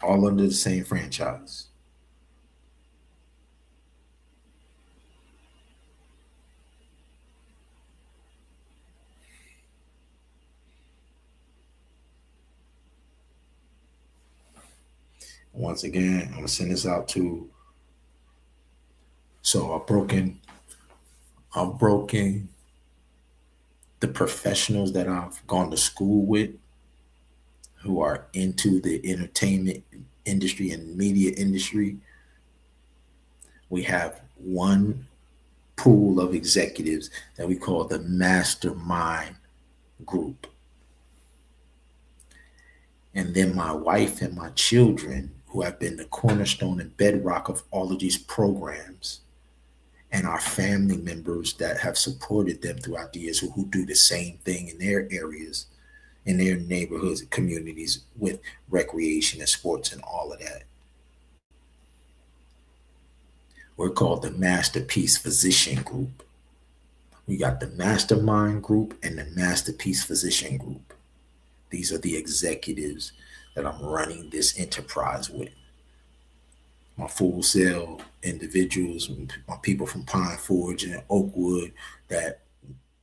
Speaker 1: All under the same franchise. Once again, I'm gonna send this out to. So I've broken the professionals that I've gone to school with who are into the entertainment industry and media industry. We have one pool of executives that we call the mastermind group. And then my wife and my children, who have been the cornerstone and bedrock of all of these programs, and our family members that have supported them throughout the years who do the same thing in their areas, in their neighborhoods and communities with recreation and sports and all of that. We're called the Masterpiece Physician Group. We got the Mastermind Group and the Masterpiece Physician Group. These are the executives that I'm running this enterprise with. My Full Sail individuals, my people from Pine Forge and Oakwood that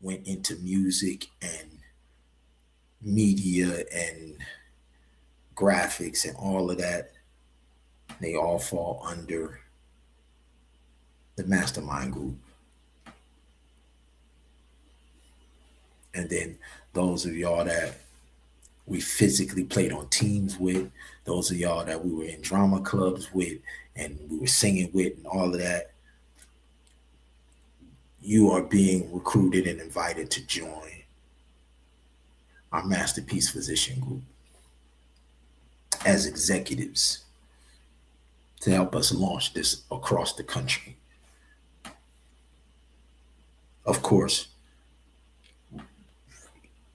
Speaker 1: went into music and media and graphics and all of that. They all fall under the mastermind group. And then those of y'all that we physically played on teams with, those of y'all that we were in drama clubs with and we were singing with and all of that, you are being recruited and invited to join our Masterpiece Physician Group as executives to help us launch this across the country. Of course,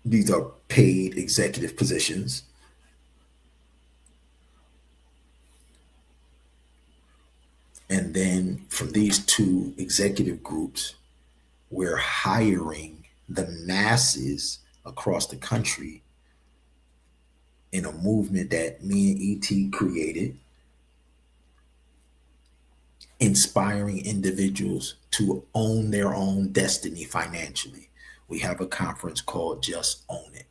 Speaker 1: these are paid executive positions. And then from these two executive groups, we're hiring the masses across the country in a movement that me and ET created, inspiring individuals to own their own destiny financially. We have a conference called Just Own It,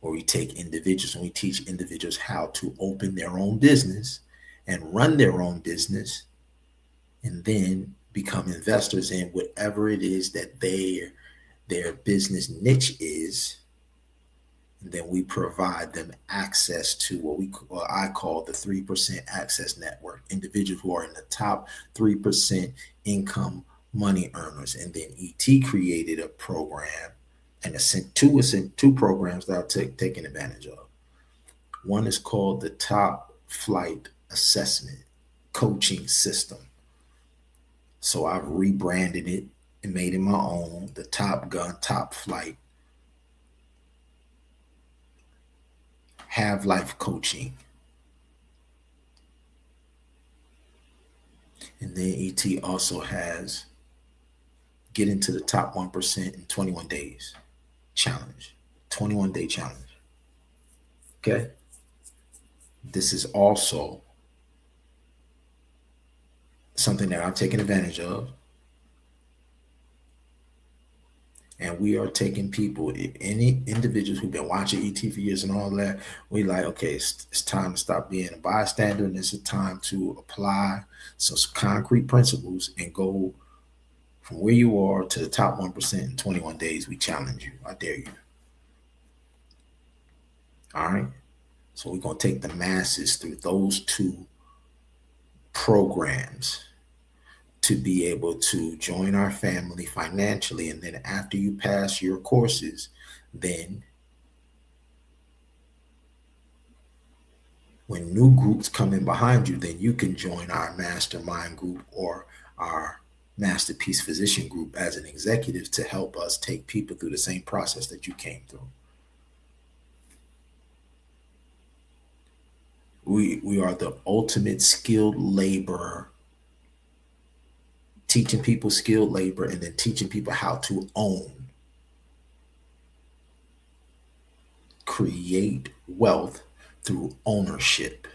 Speaker 1: where we take individuals and we teach individuals how to open their own business and run their own business and then become investors in whatever it is that their business niche is. And then we provide them access to what I call the 3% access network, individuals who are in the top 3% income money earners. And then ET created a program and two programs that I've taken advantage of. One is called the Top Flight Assessment Coaching System. So I've rebranded it and made it my own, the Top Gun, Top Flight, Have Life Coaching. And then ET also has Get into the Top 1% in 21 days challenge, 21-day challenge. Okay. This is also something that I've taken advantage of. And we are taking people, any individuals who've been watching ET for years and all that, we like, okay, it's time to stop being a bystander and it's a time to apply some concrete principles and go From where you are to the top 1% in 21 days, we challenge you. I dare you. All right. So we're going to take the masses through those two programs to be able to join our family financially. And then after you pass your courses, then when new groups come in behind you, then you can join our mastermind group or our masterpiece physician group as an executive to help us take people through the same process that you came through. We are the ultimate skilled labor, teaching people skilled labor and then teaching people how to own, create wealth through ownership,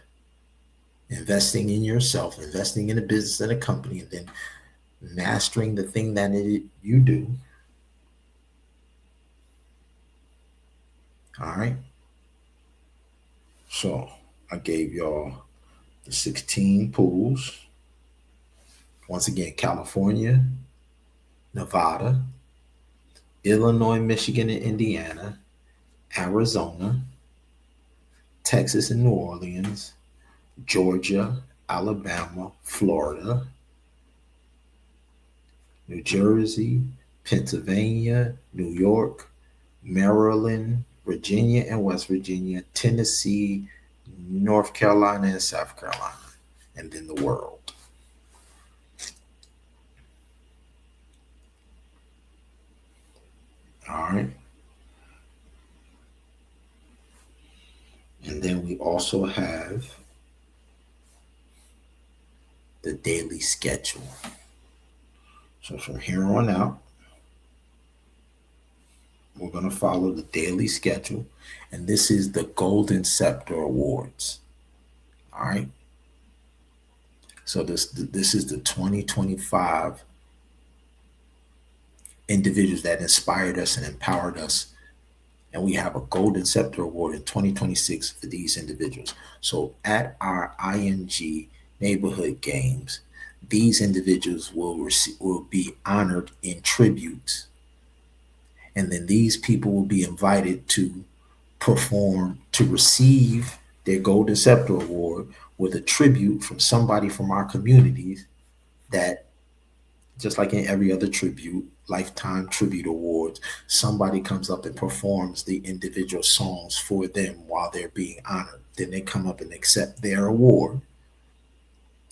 Speaker 1: investing in yourself, investing in a business and a company, and then mastering the thing that you do. All right. So I gave y'all the 16 pools. Once again, California, Nevada, Illinois, Michigan, and Indiana, Arizona, Texas and New Orleans, Georgia, Alabama, Florida, New Jersey, Pennsylvania, New York, Maryland, Virginia and West Virginia, Tennessee, North Carolina, and South Carolina, and then the world. All right. And then we also have the daily schedule. So from here on out, we're going to follow the daily schedule. And this is the Golden Scepter Awards. All right. So this is the 2025 individuals that inspired us and empowered us. And we have a Golden Scepter Award in 2026 for these individuals. So at our IMG neighborhood games, these individuals will be honored in tributes. And then these people will be invited to perform, to receive their Golden Scepter Award with a tribute from somebody from our communities that, just like in every other tribute, lifetime tribute awards, somebody comes up and performs the individual songs for them while they're being honored. Then they come up and accept their award.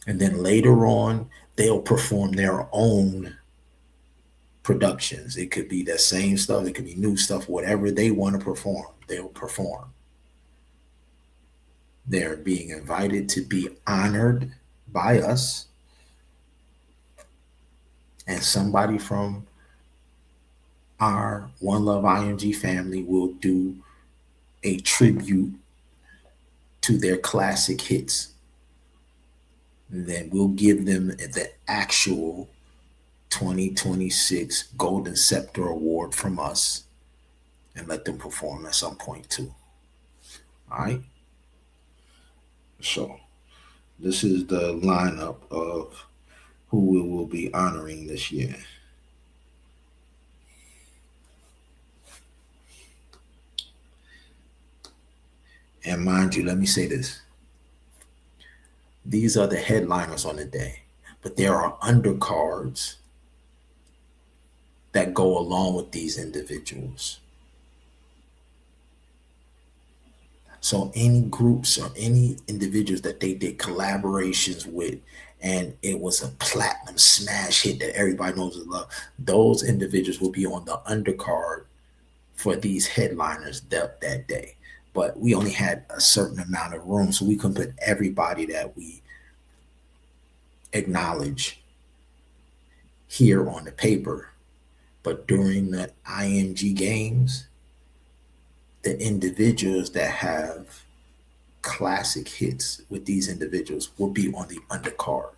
Speaker 1: And then later on, they'll perform their own productions. It could be the same stuff, it could be new stuff, whatever they want to perform, they'll perform. They're being invited to be honored by us. And somebody from our One Love IMG family will do a tribute to their classic hits. And then we'll give them the actual 2026 Golden Scepter Award from us and let them perform at some point too. All right. So this is the lineup of who we will be honoring this year. And mind you, let me say this. These are the headliners on the day, but there are undercards that go along with these individuals. So any groups or any individuals that they did collaborations with, and it was a platinum smash hit that everybody knows and love, those individuals will be on the undercard for these headliners that day. But we only had a certain amount of room, so we couldn't put everybody that we acknowledge here on the paper. But during the IMG games, the individuals that have classic hits with these individuals will be on the undercard.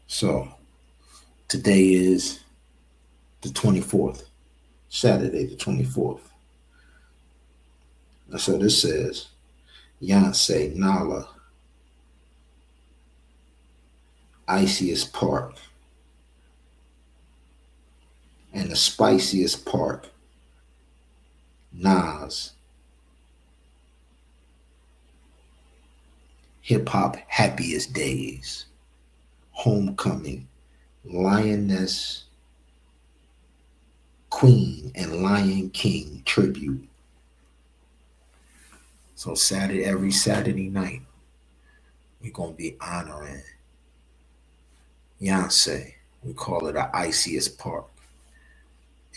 Speaker 1: So today is the 24th, Saturday the 24th. So this says Beyonce, Nala, iciest park, and the spiciest park, Nas, hip hop happiest days, homecoming, lioness, queen, and Lion King tribute. So every Saturday night, we're gonna be honoring Beyonce. We call it the iciest park.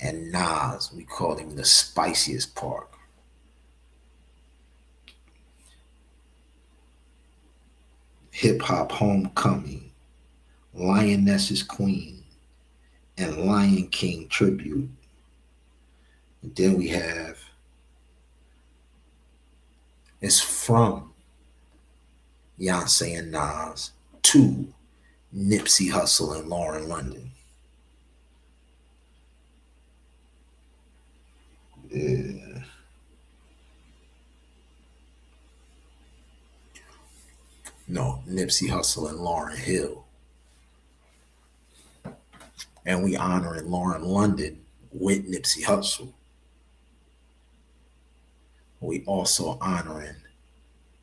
Speaker 1: And Nas, we call him the spiciest park. Hip hop homecoming, lioness's queen, and Lion King tribute. And then we have, it's from Beyonce and Nas to Nipsey Hussle and Lauren London. Yeah. No, Nipsey Hussle and Lauryn Hill. And we honoring Lauren London with Nipsey Hussle. We also honoring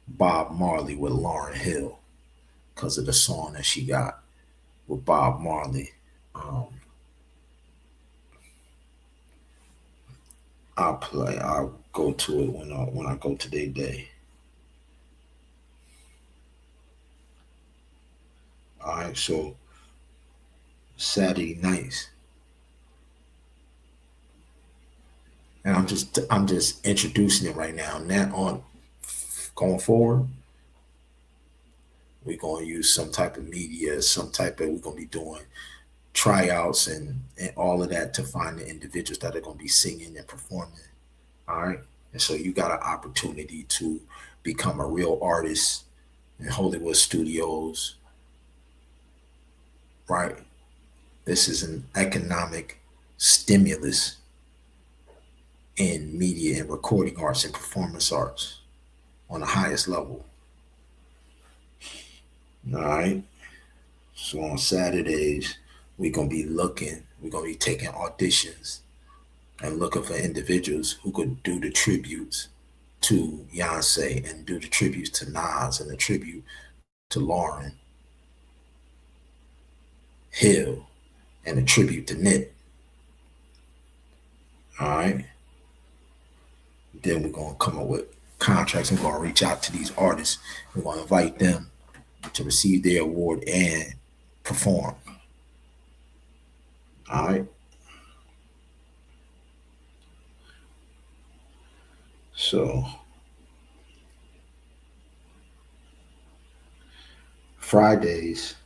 Speaker 1: Bob Marley with Lauryn Hill because of the song that she got with Bob Marley. I'll go to it when I go to their day. All right, so Saturday nights, and I'm just introducing it right now. Now on going forward, we're gonna use some type of media, we're gonna be doing tryouts and all of that to find the individuals that are gonna be singing and performing. All right, and so you got an opportunity to become a real artist in Hollywood studios. Right. This is an economic stimulus in media and recording arts and performance arts on the highest level. All right. So on Saturdays, we're going to be taking auditions and looking for individuals who could do the tributes to Beyonce and do the tributes to Nas and the tribute to Lauryn Hill and a tribute to Nip. All right. Then we're going to come up with contracts. We're going to reach out to these artists. We're going to invite them to receive their award and perform. All right. So Fridays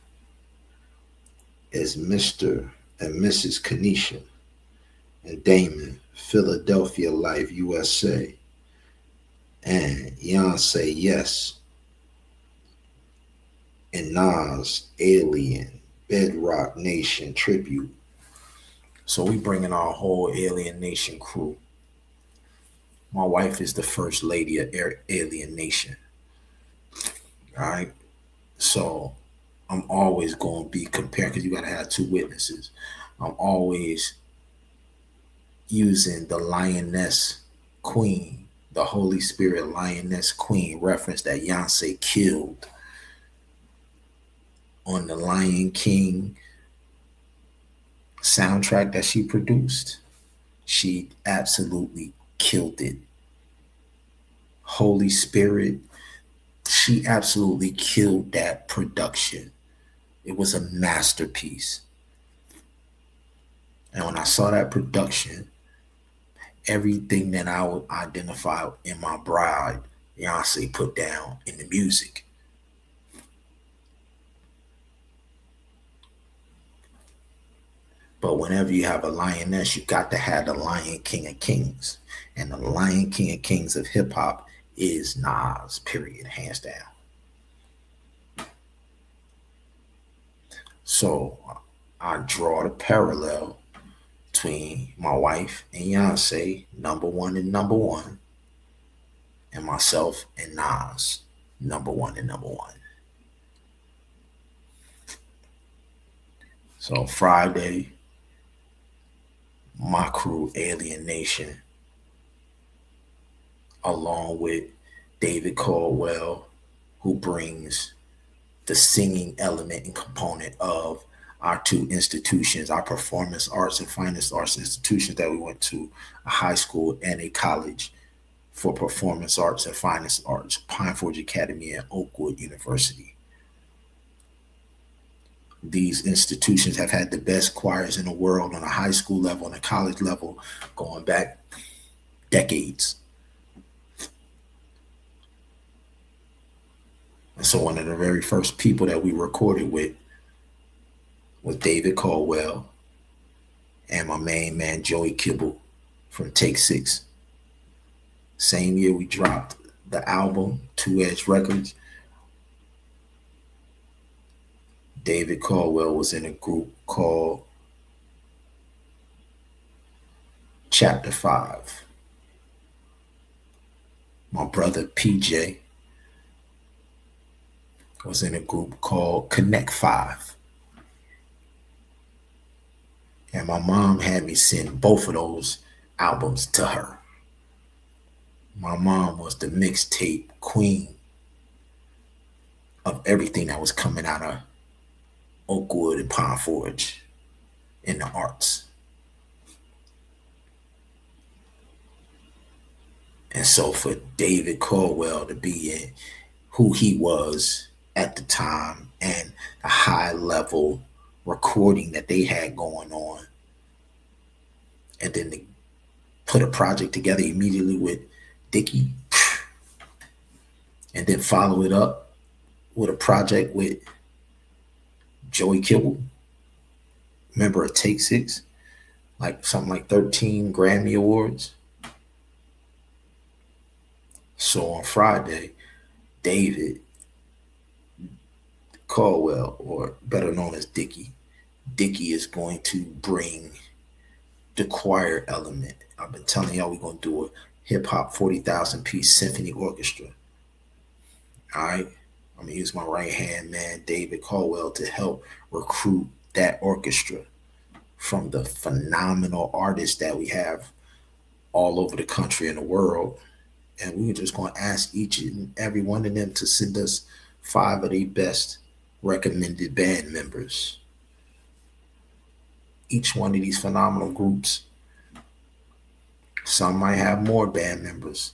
Speaker 1: is Mr. and Mrs. Kanisha and Damon, Philadelphia Life, USA, and Beyonce, Yes, and Nas, Alien, Bedrock Nation tribute. So we bringing our whole Alien Nation crew. My wife is the first lady of Alien Nation. All right. So I'm always going to be comparing, because you got to have two witnesses. I'm always using the lioness queen, the Holy Spirit lioness queen reference that Beyonce killed on the Lion King soundtrack that she produced. She absolutely killed it. Holy Spirit, she absolutely killed that production. It was a masterpiece. And when I saw that production, everything that I would identify in my bride, Beyonce put down in the music. But whenever you have a lioness, you got to have the Lion King of Kings. And the Lion King of Kings of hip hop is Nas, period, hands down. So I draw the parallel between my wife and Beyonce, number one and number one. and myself and Nas, number one and number one. So Friday, my crew, Alien Nation, along with David Caldwell, who brings the singing element and component of our two institutions, our performance arts and finest arts institutions that we went to, a high school and a college for performance arts and finest arts, Pine Forge Academy and Oakwood University. These institutions have had the best choirs in the world on a high school level and a college level going back decades. And so one of the very first people that we recorded with was David Caldwell and my main man, Joey Kibble from Take Six. Same year we dropped the album, Two Edge Records. David Caldwell was in a group called Chapter 5. My brother PJ was in a group called Connect 5. And my mom had me send both of those albums to her. My mom was the mixtape queen of everything that was coming out of Oakwood and Pine Forge in the arts. And so for David Caldwell to be in who he was at the time and the high level recording that they had going on, and then to put a project together immediately with Dickie, and then follow it up with a project with Joey Kibble, member of Take Six, like something like 13 Grammy Awards. So on Friday, David Caldwell, or better known as Dickie is going to bring the choir element. I've been telling y'all we're going to do a hip hop 40,000 piece symphony orchestra. All right. I'm going to use my right hand man, David Caldwell, to help recruit that orchestra from the phenomenal artists that we have all over the country and the world. And we're just going to ask each and every one of them to send us 5 of their best recommended band members. Each one of these phenomenal groups, some might have more band members.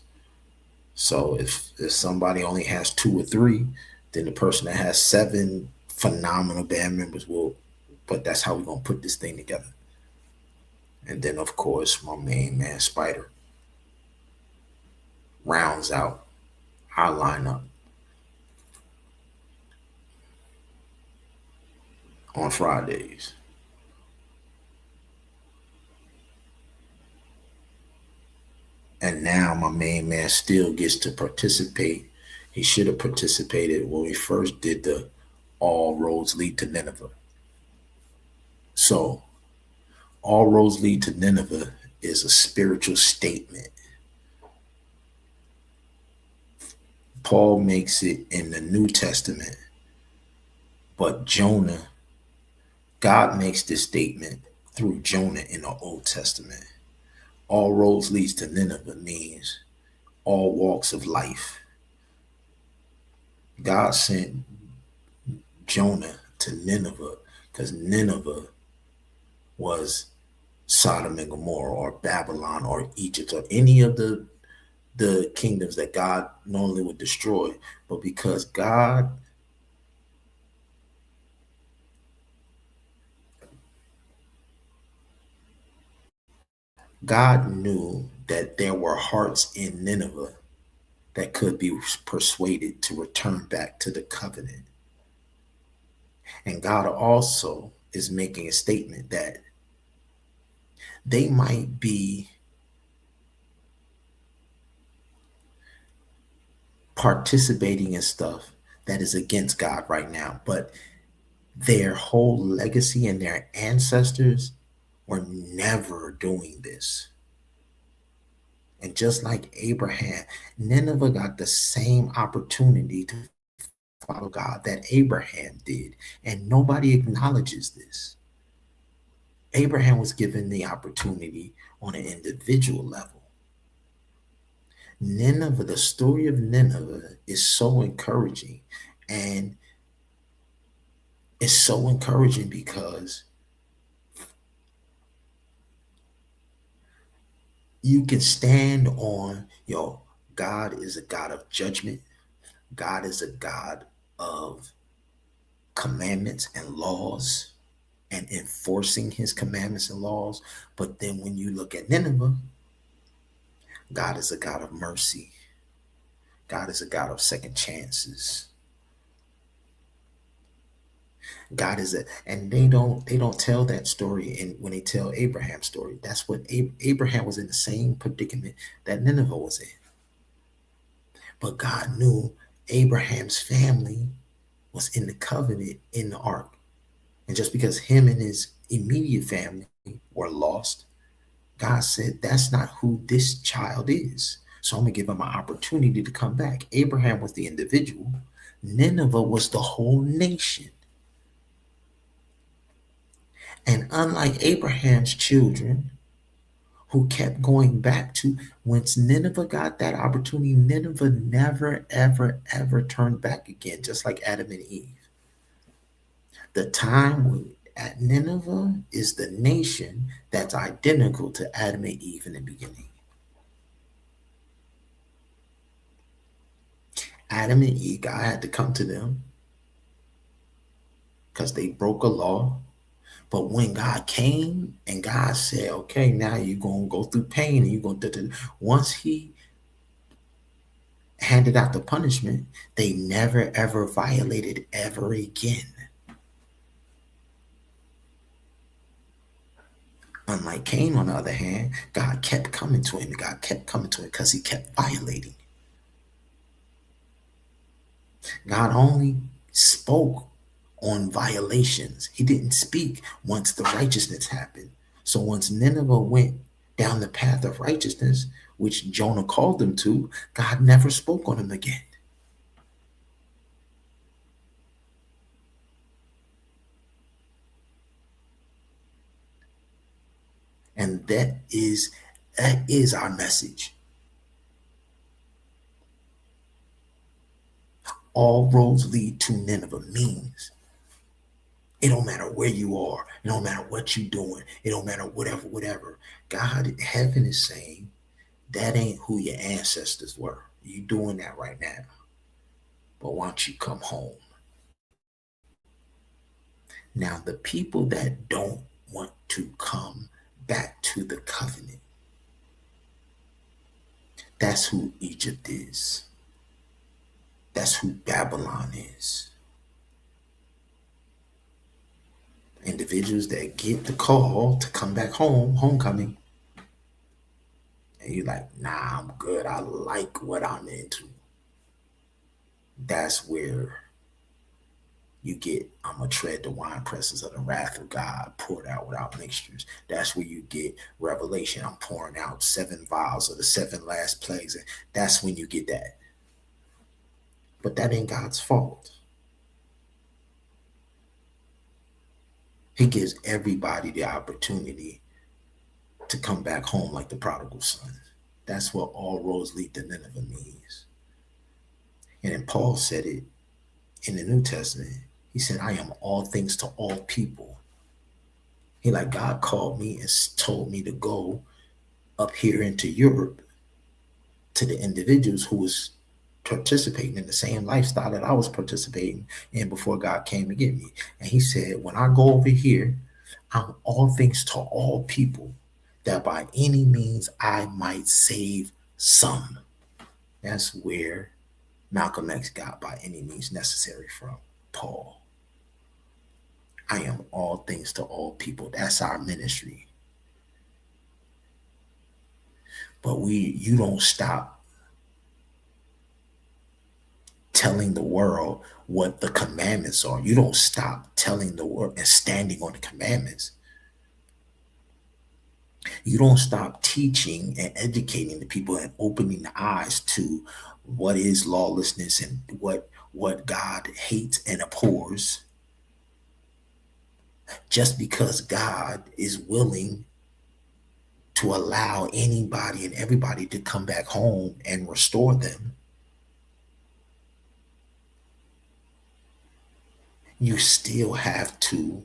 Speaker 1: So if somebody only has 2 or 3, then the person that has 7 phenomenal band members will, but that's how we're going to put this thing together. And then, of course, my main man, Spider, rounds out our lineup on Fridays. And now my main man still gets to participate. He should have participated when we first did the All Roads Lead to Nineveh. So All Roads Lead to Nineveh is a spiritual statement. Paul makes it in the New Testament, but Jonah, God makes this statement through Jonah in the Old Testament. All roads leads to Nineveh means all walks of life. God sent Jonah to Nineveh because Nineveh was Sodom and Gomorrah or Babylon or Egypt or any of the kingdoms that God normally would destroy. But because God knew that there were hearts in Nineveh that could be persuaded to return back to the covenant. And God also is making a statement that they might be participating in stuff that is against God right now, but their whole legacy and their ancestors were never doing this. And just like Abraham, Nineveh got the same opportunity to follow God that Abraham did. And nobody acknowledges this. Abraham was given the opportunity on an individual level. Nineveh, the story of Nineveh is so encouraging. And it's so encouraging because you can stand on, God is a God of judgment. God is a God of commandments and laws and enforcing his commandments and laws. But then when you look at Nineveh, God is a God of mercy. God is a God of second chances. God is and they don't tell that story. And when they tell Abraham's story, that's what Abraham was in the same predicament that Nineveh was in. But God knew Abraham's family was in the covenant in the ark. And just because him and his immediate family were lost, God said, that's not who this child is. So I'm going to give him an opportunity to come back. Abraham was the individual. Nineveh was the whole nation. And unlike Abraham's children, who kept going back to, once Nineveh got that opportunity, Nineveh never, ever, ever turned back again, just like Adam and Eve. The time at Nineveh is the nation that's identical to Adam and Eve in the beginning. Adam and Eve, God had to come to them because they broke a law. But when God came and God said, okay, now you're going to go through pain and you're going to, once he handed out the punishment, they never, ever violated ever again. Unlike Cain, on the other hand, God kept coming to him. God kept coming to him because he kept violating. God only spoke on violations. He didn't speak once the righteousness happened. So once Nineveh went down the path of righteousness, which Jonah called them to, God never spoke on them again. And that is our message. All roads lead to Nineveh means it don't matter where you are. It don't matter what you're doing. It don't matter whatever. God in heaven is saying that ain't who your ancestors were. You doing that right now. But why don't you come home? Now, the people that don't want to come back to the covenant, that's who Egypt is. That's who Babylon is. Individuals that get the call to come back home, homecoming, and you're like, nah, I'm good. I like what I'm into. That's where you get, I'm going to tread the wine presses of the wrath of God poured out without mixtures. That's where you get revelation. I'm pouring out 7 vials of the 7 last plagues. And that's when you get that. But that ain't God's fault. He gives everybody the opportunity to come back home like the prodigal son. That's what all roads lead to Nineveh means. And then Paul said it in the New Testament. He said, I am all things to all people. He like, God called me and told me to go up here into Europe to the individuals who was participating in the same lifestyle that I was participating in before God came to get me. And he said, when I go over here, I'm all things to all people, that by any means I might save some. That's where Malcolm X got by any means necessary from Paul. I am all things to all people. That's our ministry. But you don't stop telling the world what the commandments are. You don't stop telling the world and standing on the commandments You don't stop teaching and educating the people and opening the eyes to what is lawlessness and what God hates and abhors, just because God is willing to allow anybody and everybody to come back home and restore them. You still have to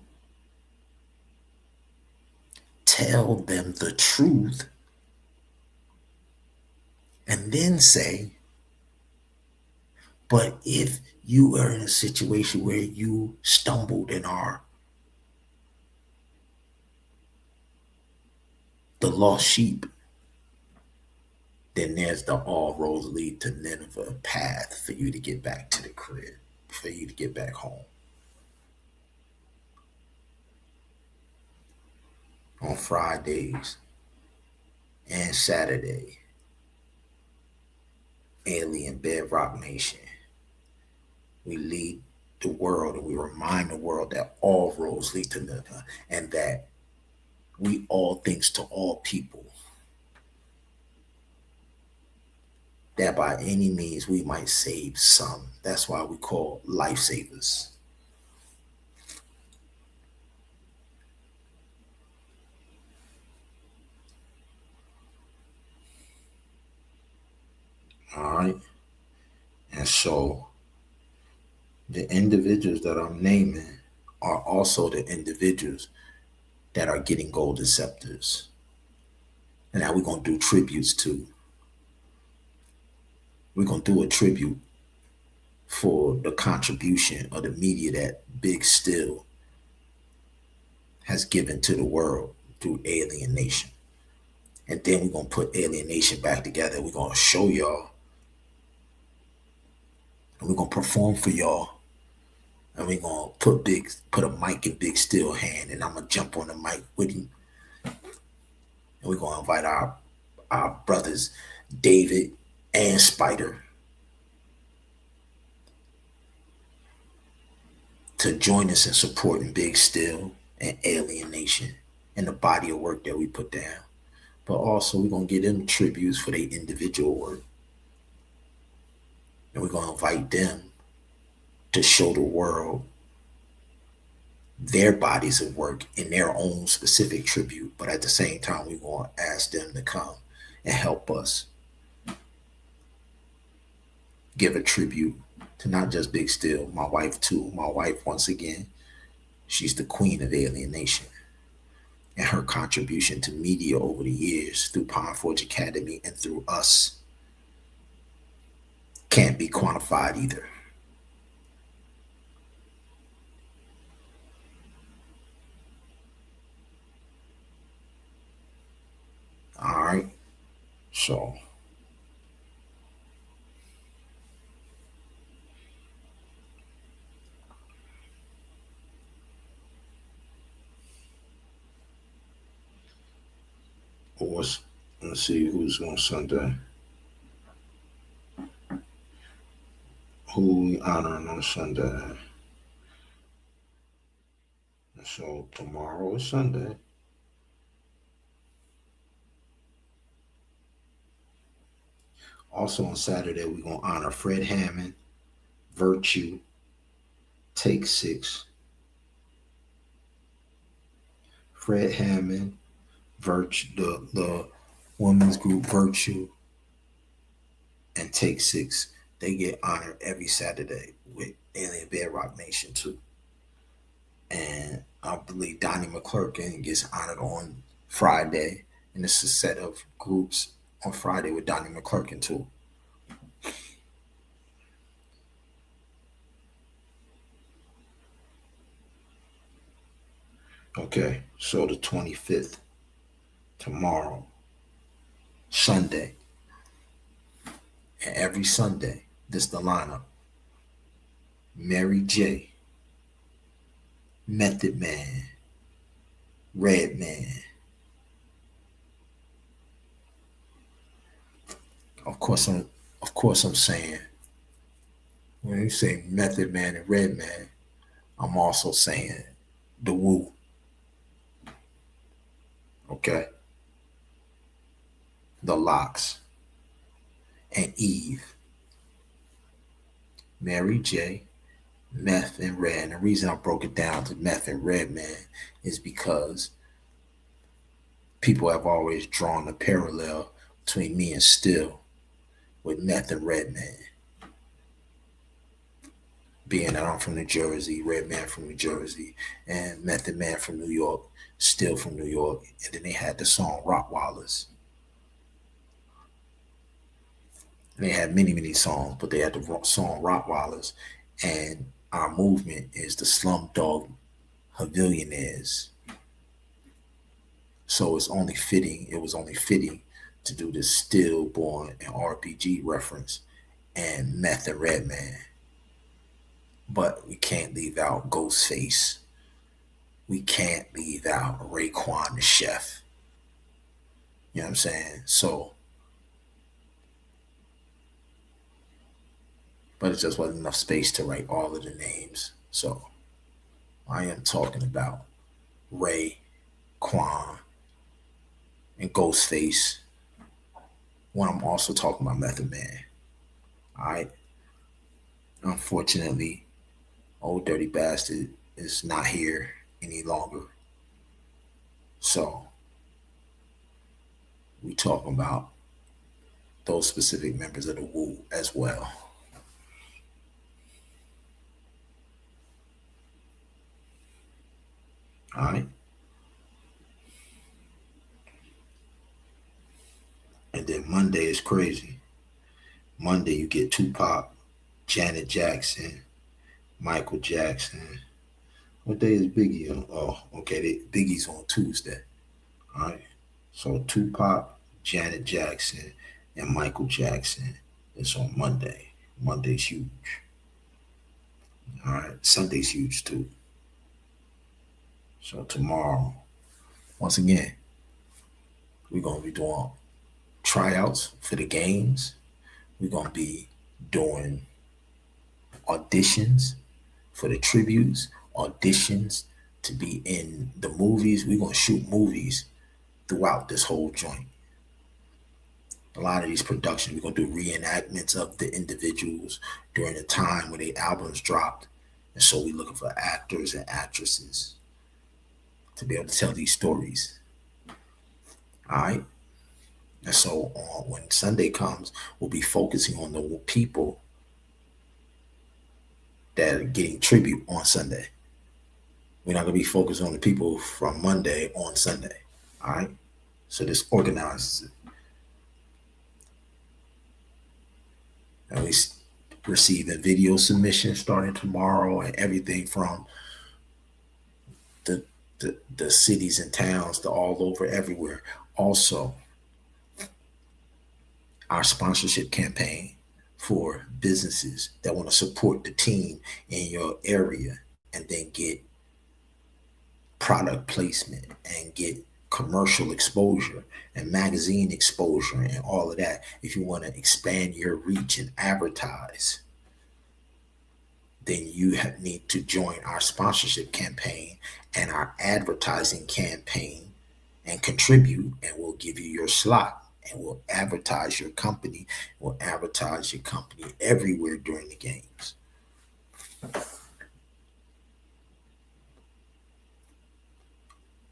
Speaker 1: tell them the truth and then say, but if you are in a situation where you stumbled and are the lost sheep, then there's the all roads lead to Nineveh path for you to get back to the crib, for you to get back home. On Fridays and Saturday, Alien Bedrock Nation, we lead the world and we remind the world that all roads lead to Nineveh and that we all thanks to all people, that by any means we might save some. That's why we call lifesavers. All right. And so the individuals that I'm naming are also the individuals that are getting golden scepters. And now we're going to do tributes to. We're going to do a tribute for the contribution of the media that Big Still has given to the world through alienation. And then we're going to put alienation back together. We're going to show y'all. And we're going to perform for y'all. And we're going to put a mic in Big Still hand. And I'm going to jump on the mic with him. And we're going to invite our brothers, David and Spider, to join us in supporting Big Still and Alienation and the body of work that we put down. But also, we're going to give them tributes for their individual work. And we're going to invite them to show the world their bodies of work in their own specific tribute. But at the same time, we're going to ask them to come and help us give a tribute to not just Big Still, my wife too. My wife, once again, she's the queen of alienation. And her contribution to media over the years through Pine Forge Academy and through us can't be quantified either. All right. So let's see who's on Sunday. Who we honoring on Sunday? So tomorrow is Sunday. Also on Saturday, we're going to honor Fred Hammond, Virtue, Take 6. Fred Hammond, Virtue, the women's group Virtue, and Take 6. They get honored every Saturday with Alien Bedrock Nation too. And I believe Donnie McClurkin gets honored on Friday. And it's a set of groups on Friday with Donnie McClurkin too. Okay, so the 25th, tomorrow, Sunday. And every Sunday, this is the lineup. Mary J, Method Man, Red Man. Of course I'm saying, when you say Method Man and Red Man, I'm also saying the Woo. Okay? Locks, and Eve, Mary J, Meth, and Red. And the reason I broke it down to Meth and Red Man is because people have always drawn a parallel between me and Still with Meth and Red Man. Being that I'm from New Jersey, Red Man from New Jersey, and Method Man from New York, Still from New York. And then they had the song Rottweilers. And they had many, many songs, but they had the song Rottweilers. And our movement is the Slumdog Pavillionaires. So it was only fitting to do this Stillborn and RPG reference and Meth and Redman. But we can't leave out Ghostface. We can't leave out Raekwon the Chef. You know what I'm saying? So, but it just wasn't enough space to write all of the names. So I am talking about Ray, Quan, and Ghostface when I'm also talking about Method Man. Alright. Unfortunately, Old Dirty Bastard is not here any longer. So we talking about those specific members of the WOOOO as well. All right. And then Monday is crazy. Monday you get Tupac, Janet Jackson, Michael Jackson. What day is Biggie on? Oh, okay. Biggie's on Tuesday. All right. So Tupac, Janet Jackson, and Michael Jackson is on Monday. Monday's huge. All right. Sunday's huge too. So tomorrow, once again, we're going to be doing tryouts for the games. We're going to be doing auditions for the tributes, auditions to be in the movies. We're going to shoot movies throughout this whole joint. A lot of these productions, we're going to do reenactments of the individuals during the time when their albums dropped. And so we're looking for actors and actresses to be able to tell these stories. All right. And so when Sunday comes, we'll be focusing on the people that are getting tribute on Sunday. We're not going to be focused on the people from Monday on Sunday. All right. So this organizes it. And we receive a video submission starting tomorrow and everything from the cities and towns to all over everywhere. Also, our sponsorship campaign for businesses that want to support the team in your area and then get product placement and get commercial exposure and magazine exposure and all of that. If you want to expand your reach and advertise, then you need to join our sponsorship campaign and our advertising campaign and contribute, and we'll give you your slot and we'll advertise your company. We'll advertise your company everywhere during the games.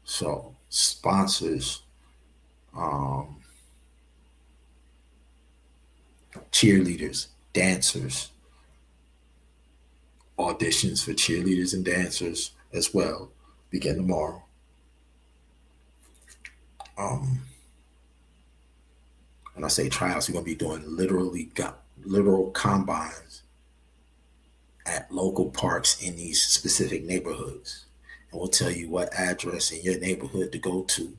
Speaker 1: So sponsors, cheerleaders, dancers, auditions for cheerleaders and dancers as well begin tomorrow. When I say tryouts, we're going to be doing literal combines at local parks in these specific neighborhoods. And we'll tell you what address in your neighborhood to go to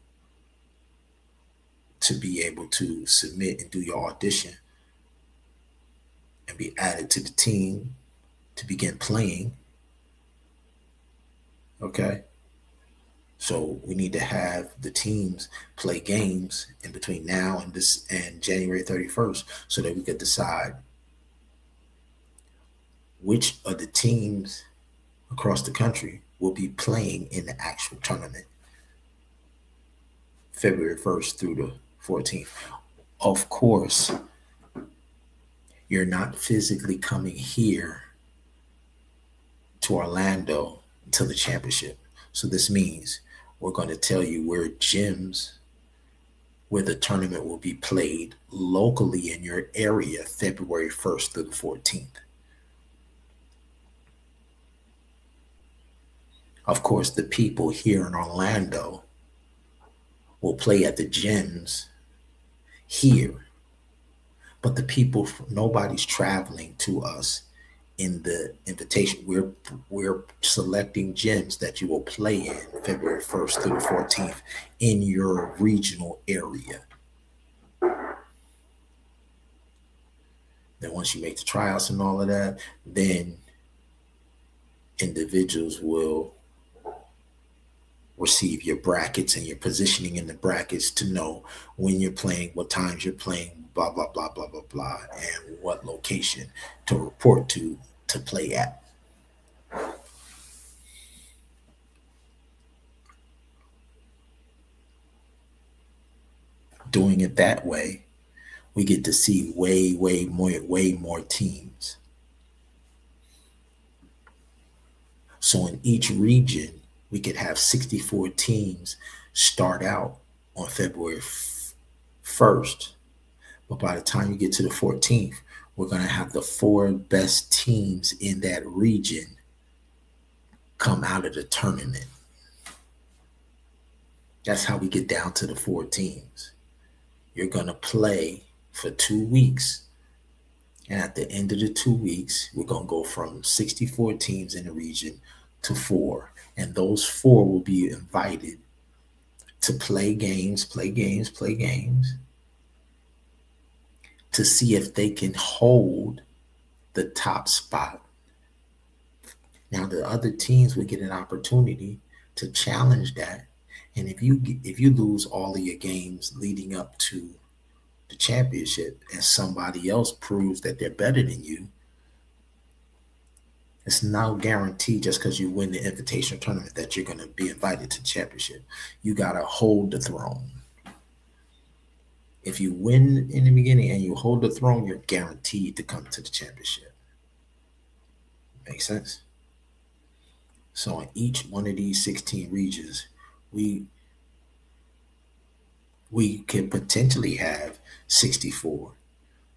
Speaker 1: be able to submit and do your audition and be added to the team to begin playing. Okay. So we need to have the teams play games in between now and January 31st so that we could decide which of the teams across the country will be playing in the actual tournament February 1st through the 14th. Of course, you're not physically coming here to Orlando to the championship. So this means we're going to tell you where gyms where the tournament will be played locally in your area February 1st through the 14th. Of course, the people here in Orlando will play at the gyms here, but the people, nobody's traveling to us in the invitation. We're selecting gyms that you will play in February 1st through the 14th in your regional area. Then once you make the tryouts and all of that, then individuals will receive your brackets and your positioning in the brackets to know when you're playing, what times you're playing, blah, blah, blah, blah, blah, blah, and what location to report to play at. Doing it that way, we get to see way more teams. So in each region, we could have 64 teams start out on February 1st. But by the time you get to the 14th, we're going to have the 4 best teams in that region come out of the tournament. That's how we get down to the 4 teams. You're going to play for 2 weeks. And at the end of the 2 weeks, we're going to go from 64 teams in the region to 4. And those 4 will be invited to play games to see if they can hold the top spot. Now the other teams will get an opportunity to challenge that. And if you lose all of your games leading up to the championship and somebody else proves that they're better than you, it's no guarantee just because you win the invitational tournament that you're going to be invited to the championship. You got to hold the throne. If you win in the beginning and you hold the throne, you're guaranteed to come to the championship. Make sense? So in each one of these 16 regions, we could potentially have 64,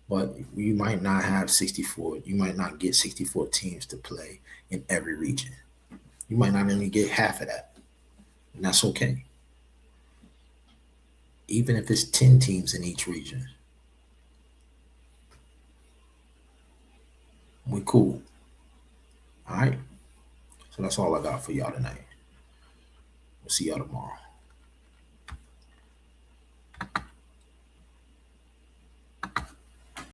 Speaker 1: but you might not have 64. You might not get 64 teams to play in every region. You might not even get half of that, and that's okay. Even if it's 10 teams in each region, we're cool. All right. So that's all I got for y'all tonight. We'll see y'all tomorrow.